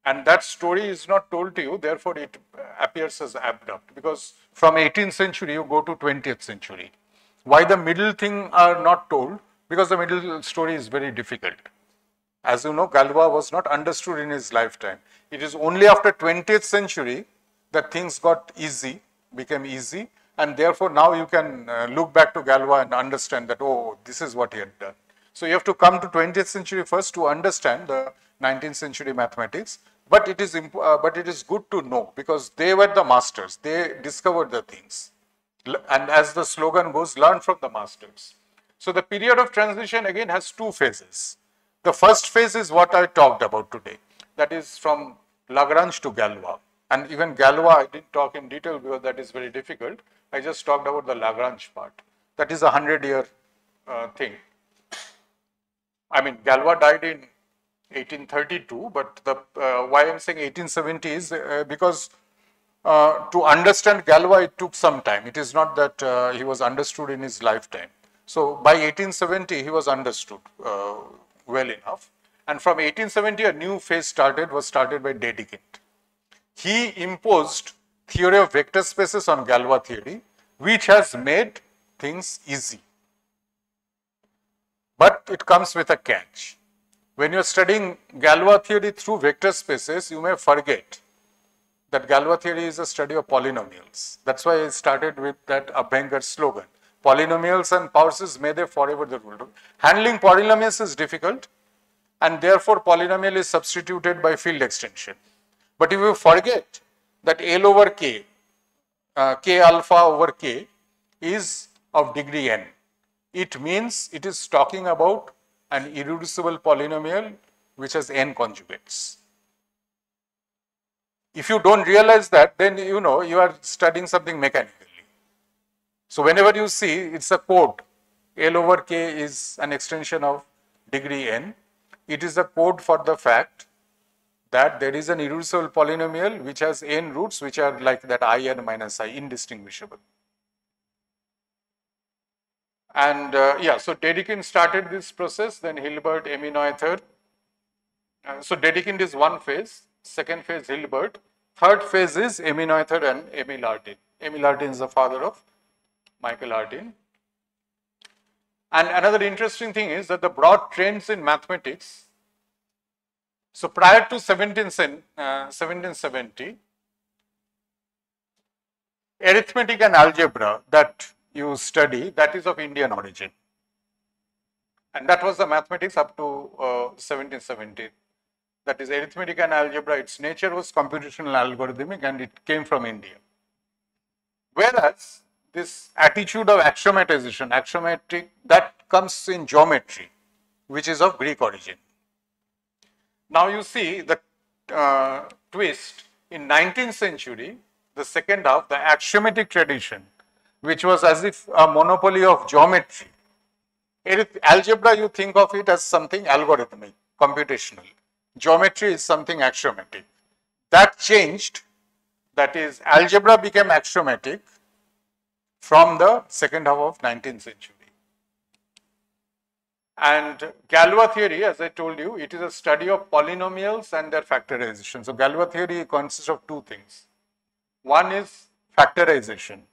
and that story is not told to you, therefore it appears as abrupt, because from 18th century you go to 20th century. Why the middle thing are not told? Because the middle story is very difficult. As you know, Galois was not understood in his lifetime. It is only after 20th century that things got easy, became easy, and therefore now you can look back to Galois and understand that, oh, this is what he had done. So you have to come to 20th century first to understand the 19th century mathematics, but it is good to know, because they were the masters, they discovered the things. And as the slogan goes, learn from the masters. So the period of transition again has two phases. The first phase is what I talked about today, that is from Lagrange to Galois. And even Galois I didn't talk in detail because that is very difficult. I just talked about the Lagrange part. That is a 100-year thing. I mean, Galois died in 1832, but the why I'm saying 1870 is because to understand Galois it took some time. It is not that he was understood in his lifetime. So by 1870 he was understood well enough, and from 1870 a new phase was started by Dedekind. He imposed theory of vector spaces on Galois theory, which has made things easy. But it comes with a catch. When you are studying Galois theory through vector spaces, you may forget that Galois theory is a study of polynomials. That's why I started with that Abhyankar slogan. Polynomials and power series, may they forever the rule. Handling polynomials is difficult, and therefore polynomial is substituted by field extension. But if you forget that L over K, K alpha over K is of degree n, it means it is talking about an irreducible polynomial which has n conjugates. If you don't realize that, then you know you are studying something mechanically. So whenever you see, it's a code, L over K is an extension of degree n, it is a code for the fact that there is an irreducible polynomial which has n roots which are like that I n minus I, indistinguishable. And yeah, so Dedekind started this process, then Hilbert, Emmy-Noether. So Dedekind is one phase, second phase Hilbert, third phase is Emmy-Noether and Emil Artin. Emil Artin is the father of Michael Artin. And another interesting thing is that the broad trends in mathematics, so prior to 1770, arithmetic and algebra that you study, that is of Indian origin. And that was the mathematics up to 1770. That is arithmetic and algebra, its nature was computational algorithmic and it came from India. Whereas this attitude of axiomatization, axiomatic, that comes in geometry, which is of Greek origin. Now you see the twist in 19th century, the second half, the axiomatic tradition, which was as if a monopoly of geometry. Algebra, you think of it as something algorithmic, computational. Geometry is something axiomatic. That changed, that is, algebra became axiomatic from the second half of 19th century. And Galois theory, as I told you, it is a study of polynomials and their factorization. So Galois theory consists of two things. One is factorization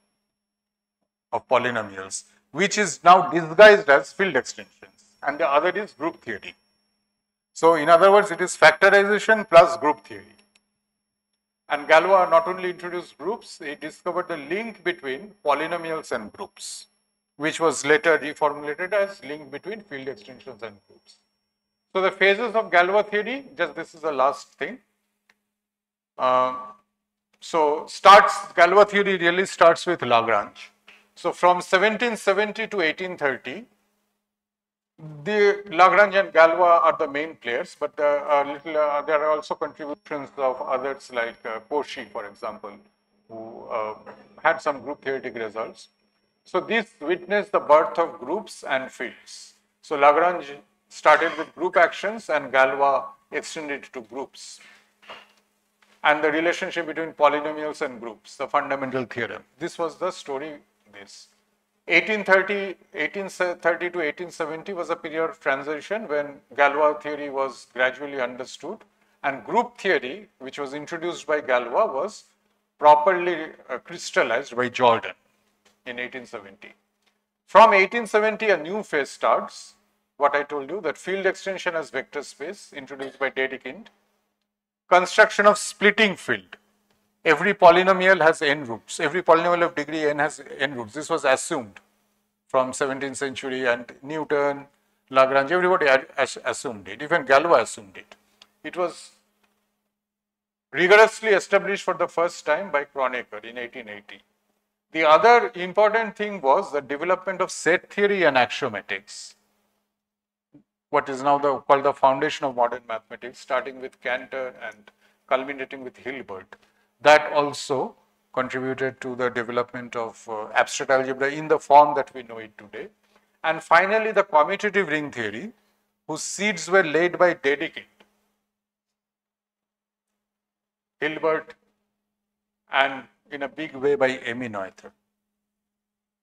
of polynomials, which is now disguised as field extensions, and the other is group theory. So in other words, it is factorization plus group theory. And Galois not only introduced groups, he discovered the link between polynomials and groups, which was later reformulated as link between field extensions and groups. So the phases of Galois theory, just this is the last thing. So Galois theory really starts with Lagrange. So from 1770 to 1830, the Lagrange and Galois are the main players, but there are also contributions of others like Cauchy, for example, who had some group theoretic results. So this witnessed the birth of groups and fields. So Lagrange started with group actions and Galois extended to groups. And the relationship between polynomials and groups, the fundamental theorem. This was the story. 1830 to 1870 was a period of transition when Galois theory was gradually understood, and group theory, which was introduced by Galois, was properly crystallized by Jordan in 1870. From 1870, a new phase starts. What I told you, that field extension as vector space introduced by Dedekind. Construction of splitting field. Every polynomial has n roots. Every polynomial of degree n has n roots. This was assumed from 17th century, and Newton, Lagrange, everybody assumed it. Even Galois assumed it. It was rigorously established for the first time by Kronecker in 1880. The other important thing was the development of set theory and axiomatics, what is now called the foundation of modern mathematics, starting with Cantor and culminating with Hilbert. That also contributed to the development of abstract algebra in the form that we know it today. And finally, the commutative ring theory, whose seeds were laid by Dedekind, Hilbert, and in a big way by Emmy-Noether.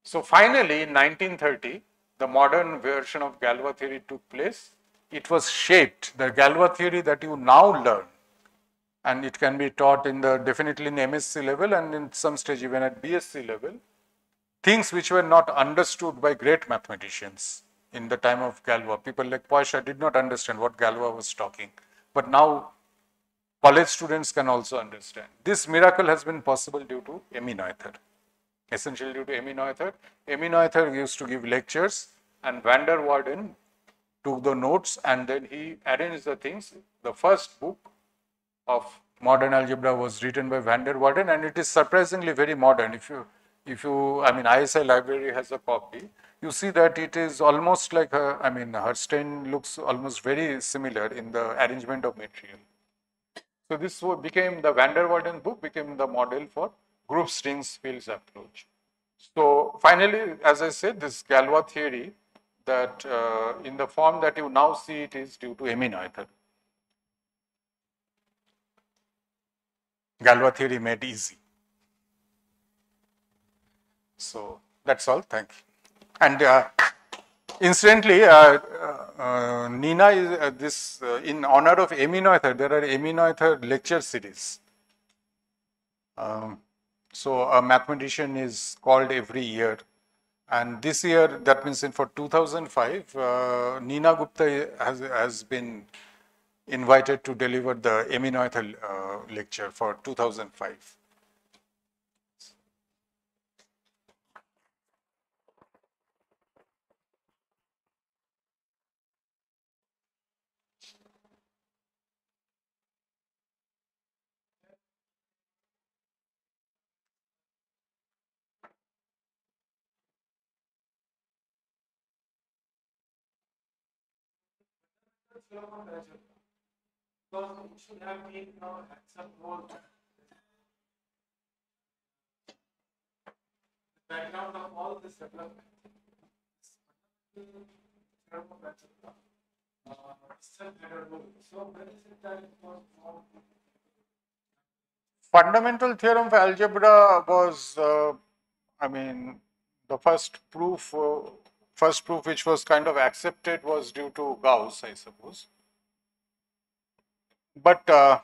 So finally, in 1930, the modern version of Galois theory took place. It was shaped, the Galois theory that you now learn, and it can be taught definitely in MSc level and in some stage even at BSc level, things which were not understood by great mathematicians in the time of Galois. People like Poisson did not understand what Galois was talking, but now college students can also understand. This miracle has been possible due to Emmy-Noether, essentially due to Emmy-Noether. Emmy-Noether used to give lectures and van der Waerden took the notes and then he arranged the things. The first book of modern algebra was written by van der Waerden, and it is surprisingly very modern. I mean, ISI library has a copy. You see that it is almost like Herstein looks almost very similar in the arrangement of material. So this became the van der Waerden book, became the model for group strings fields approach. So finally, as I said, this Galois theory that in the form that you now see it is due to amino ether. Galois theory made easy. So that's all. Thank you. And incidentally, Nina is this in honor of amino ether. There are amino ether lecture series. So a mathematician is called every year, and this year, that means for 2005, Nina Gupta has been invited to deliver the amino ether lecture for 2005. Because it should have been had some role. The background of all this development. So when is it that it was formed? Fundamental theorem of algebra was, the first proof which was kind of accepted was due to Gauss, I suppose. But the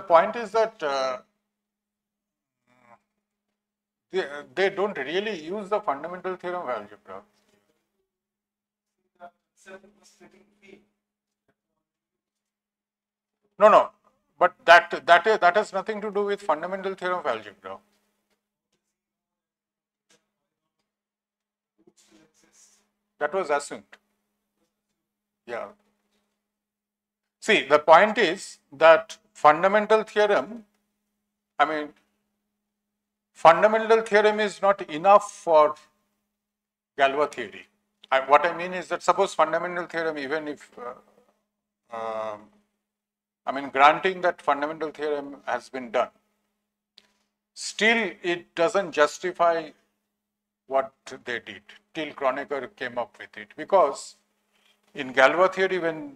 point is that they don't really use the fundamental theorem of algebra. No, but that has nothing to do with fundamental theorem of algebra. That was assumed. Yeah. See, the point is that fundamental theorem is not enough for Galois theory. What I mean is that suppose fundamental theorem, even if, granting that fundamental theorem has been done, still it doesn't justify what they did till Kronecker came up with it, because in Galois theory, when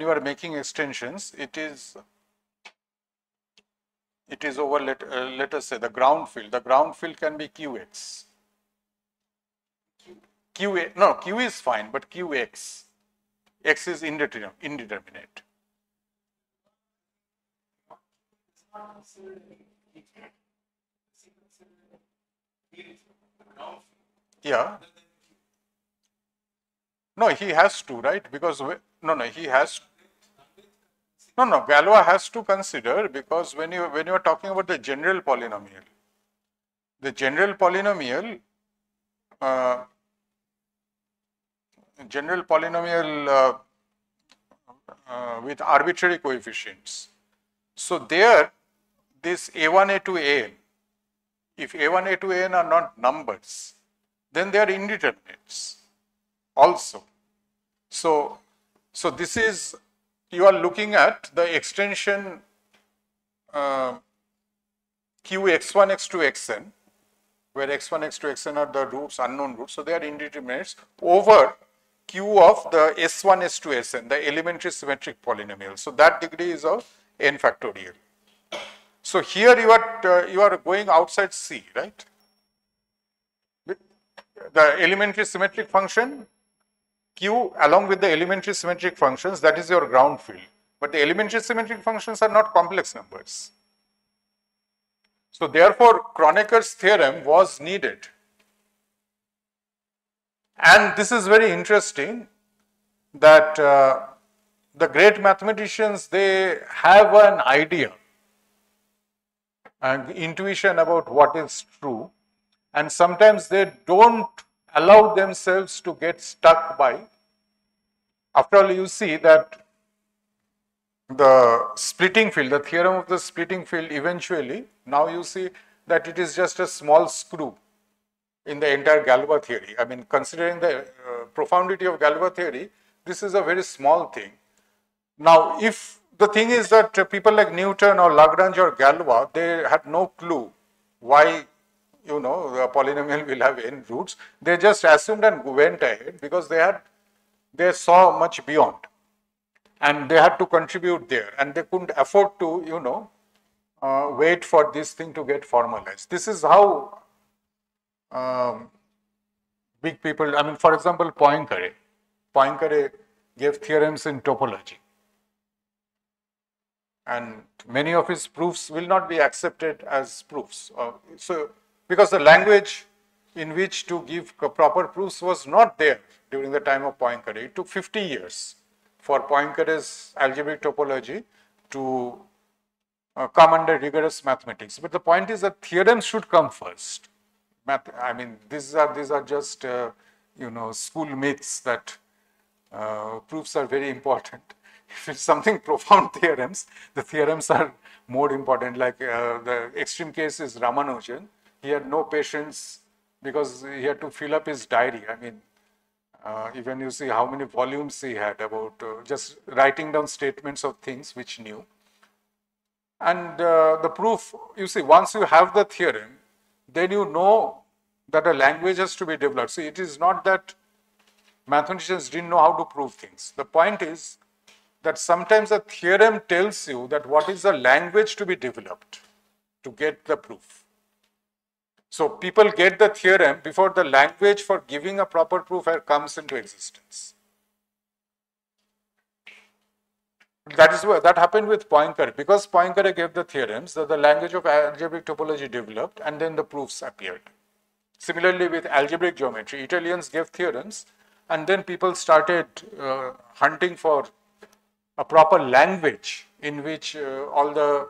you are making extensions, it is over, let us say, the ground field. The ground field can be Qx. Q is fine, but Qx. X is indeterminate. Yeah. No, he has to, right? Because he has. No, Galois has to consider, because when you are talking about the general polynomial, with arbitrary coefficients. So there, this A1, A2, An, if A1, A2, An are not numbers, then they are indeterminates also. So this is, you are looking at the extension Q x1, x2, xn, where x1, x2, xn are the roots, unknown roots, so they are indeterminates, over Q of the S1, S2, Sn, the elementary symmetric polynomial. So that degree is of n factorial. So here you are going outside C, right? The elementary symmetric function Q along with the elementary symmetric functions, that is your ground field. But the elementary symmetric functions are not complex numbers. So therefore, Kronecker's theorem was needed. And this is very interesting that the great mathematicians, they have an idea and intuition about what is true, and sometimes they don't allow themselves to get stuck by. After all, you see that the splitting field, the theorem of the splitting field, eventually, now you see that it is just a small screw in the entire Galois theory. I mean, considering the profundity of Galois theory, this is a very small thing. Now, if the thing is that people like Newton or Lagrange or Galois, they had no clue why you know, the polynomial will have n roots. They just assumed and went ahead because they saw much beyond, and they had to contribute there, and they couldn't afford to, you know, wait for this thing to get formalized. This is how big people, I mean, for example, Poincare. Poincare gave theorems in topology, and many of his proofs will not be accepted as proofs. So, because the language in which to give proper proofs was not there during the time of Poincare. It took 50 years for Poincare's algebraic topology to come under rigorous mathematics. But the point is that theorems should come first. I mean, these are just you know, school myths that proofs are very important. If it's something profound theorems, the theorems are more important. Like the extreme case is Ramanujan. He had no patience because he had to fill up his diary. I mean, even you see how many volumes he had about just writing down statements of things which knew. And the proof, you see, once you have the theorem, then you know that a language has to be developed. See, it is not that mathematicians didn't know how to prove things. The point is that sometimes a theorem tells you that what is the language to be developed to get the proof. So people get the theorem before the language for giving a proper proof comes into existence. That is what that happened with Poincare. Because Poincare gave the theorems, that the language of algebraic topology developed, and then the proofs appeared. Similarly, with algebraic geometry, Italians gave theorems, and then people started hunting for a proper language in which all the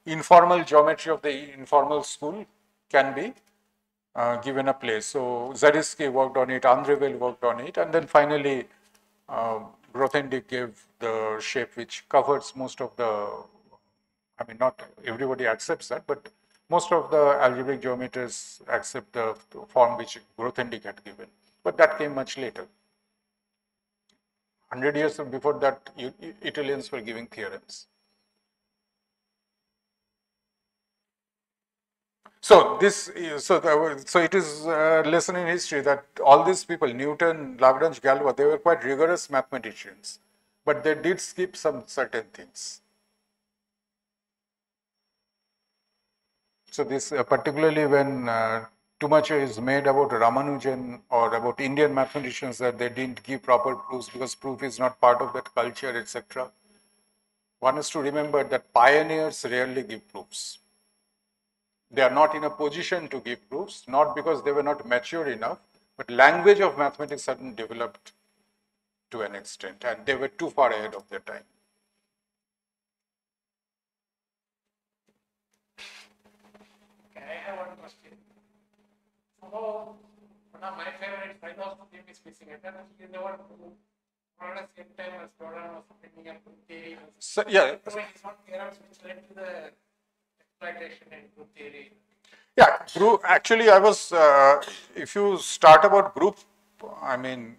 informal geometry of the informal school can be given a place. So Zariski worked on it, Andrevel worked on it, and then finally Grothendieck gave the shape which covers most of the, I mean, not everybody accepts that, but most of the algebraic geometers accept the form which Grothendieck had given. But that came much later. 100 years before that, Italians were giving theorems. So this, so it is a lesson in history that all these people, Newton, Lagrange, Galois, they were quite rigorous mathematicians, but they did skip some certain things. So this, particularly when too much is made about Ramanujan or about Indian mathematicians that they didn't give proper proofs because proof is not part of that culture, etc. One has to remember that pioneers rarely give proofs. They are not in a position to give proofs, not because they were not mature enough, but language of mathematics hadn't developed to an extent, and they were too far ahead of their time. Okay, I have one question. So, one of my favorites, I know name is missing. I don't know if you know what more or less same time as Jordan was bringing up group theory. So, yeah. So it is one theorems which led to the exploitation in group theory. Yeah, group, actually I was, if you start about group, I mean,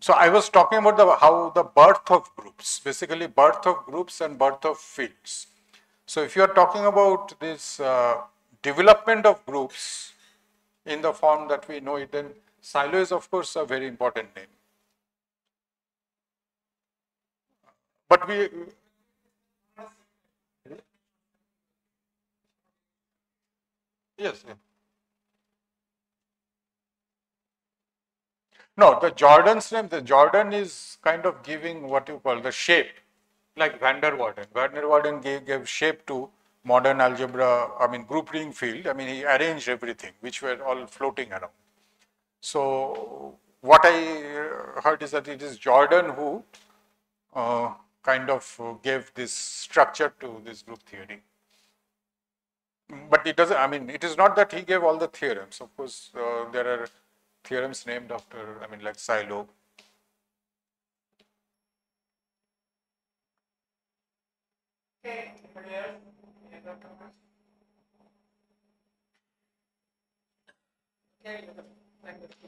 so I was talking about how the birth of groups, basically birth of groups and birth of fields. So if you are talking about this development of groups in the form that we know it, then Silo is of course a very important name. But we, yes. No, the Jordan's name, the Jordan is kind of giving what you call the shape, like van der Waalen. Van der Waalen gave shape to modern algebra, I mean, group ring field. I mean, he arranged everything, which were all floating around. So, what I heard is that it is Jordan who kind of gave this structure to this group theory. But it doesn't, I mean, it is not that he gave all the theorems. Of course, there are theorems named after, I mean, like Silo. Okay, anybody else? Any other comments? Okay, thank you.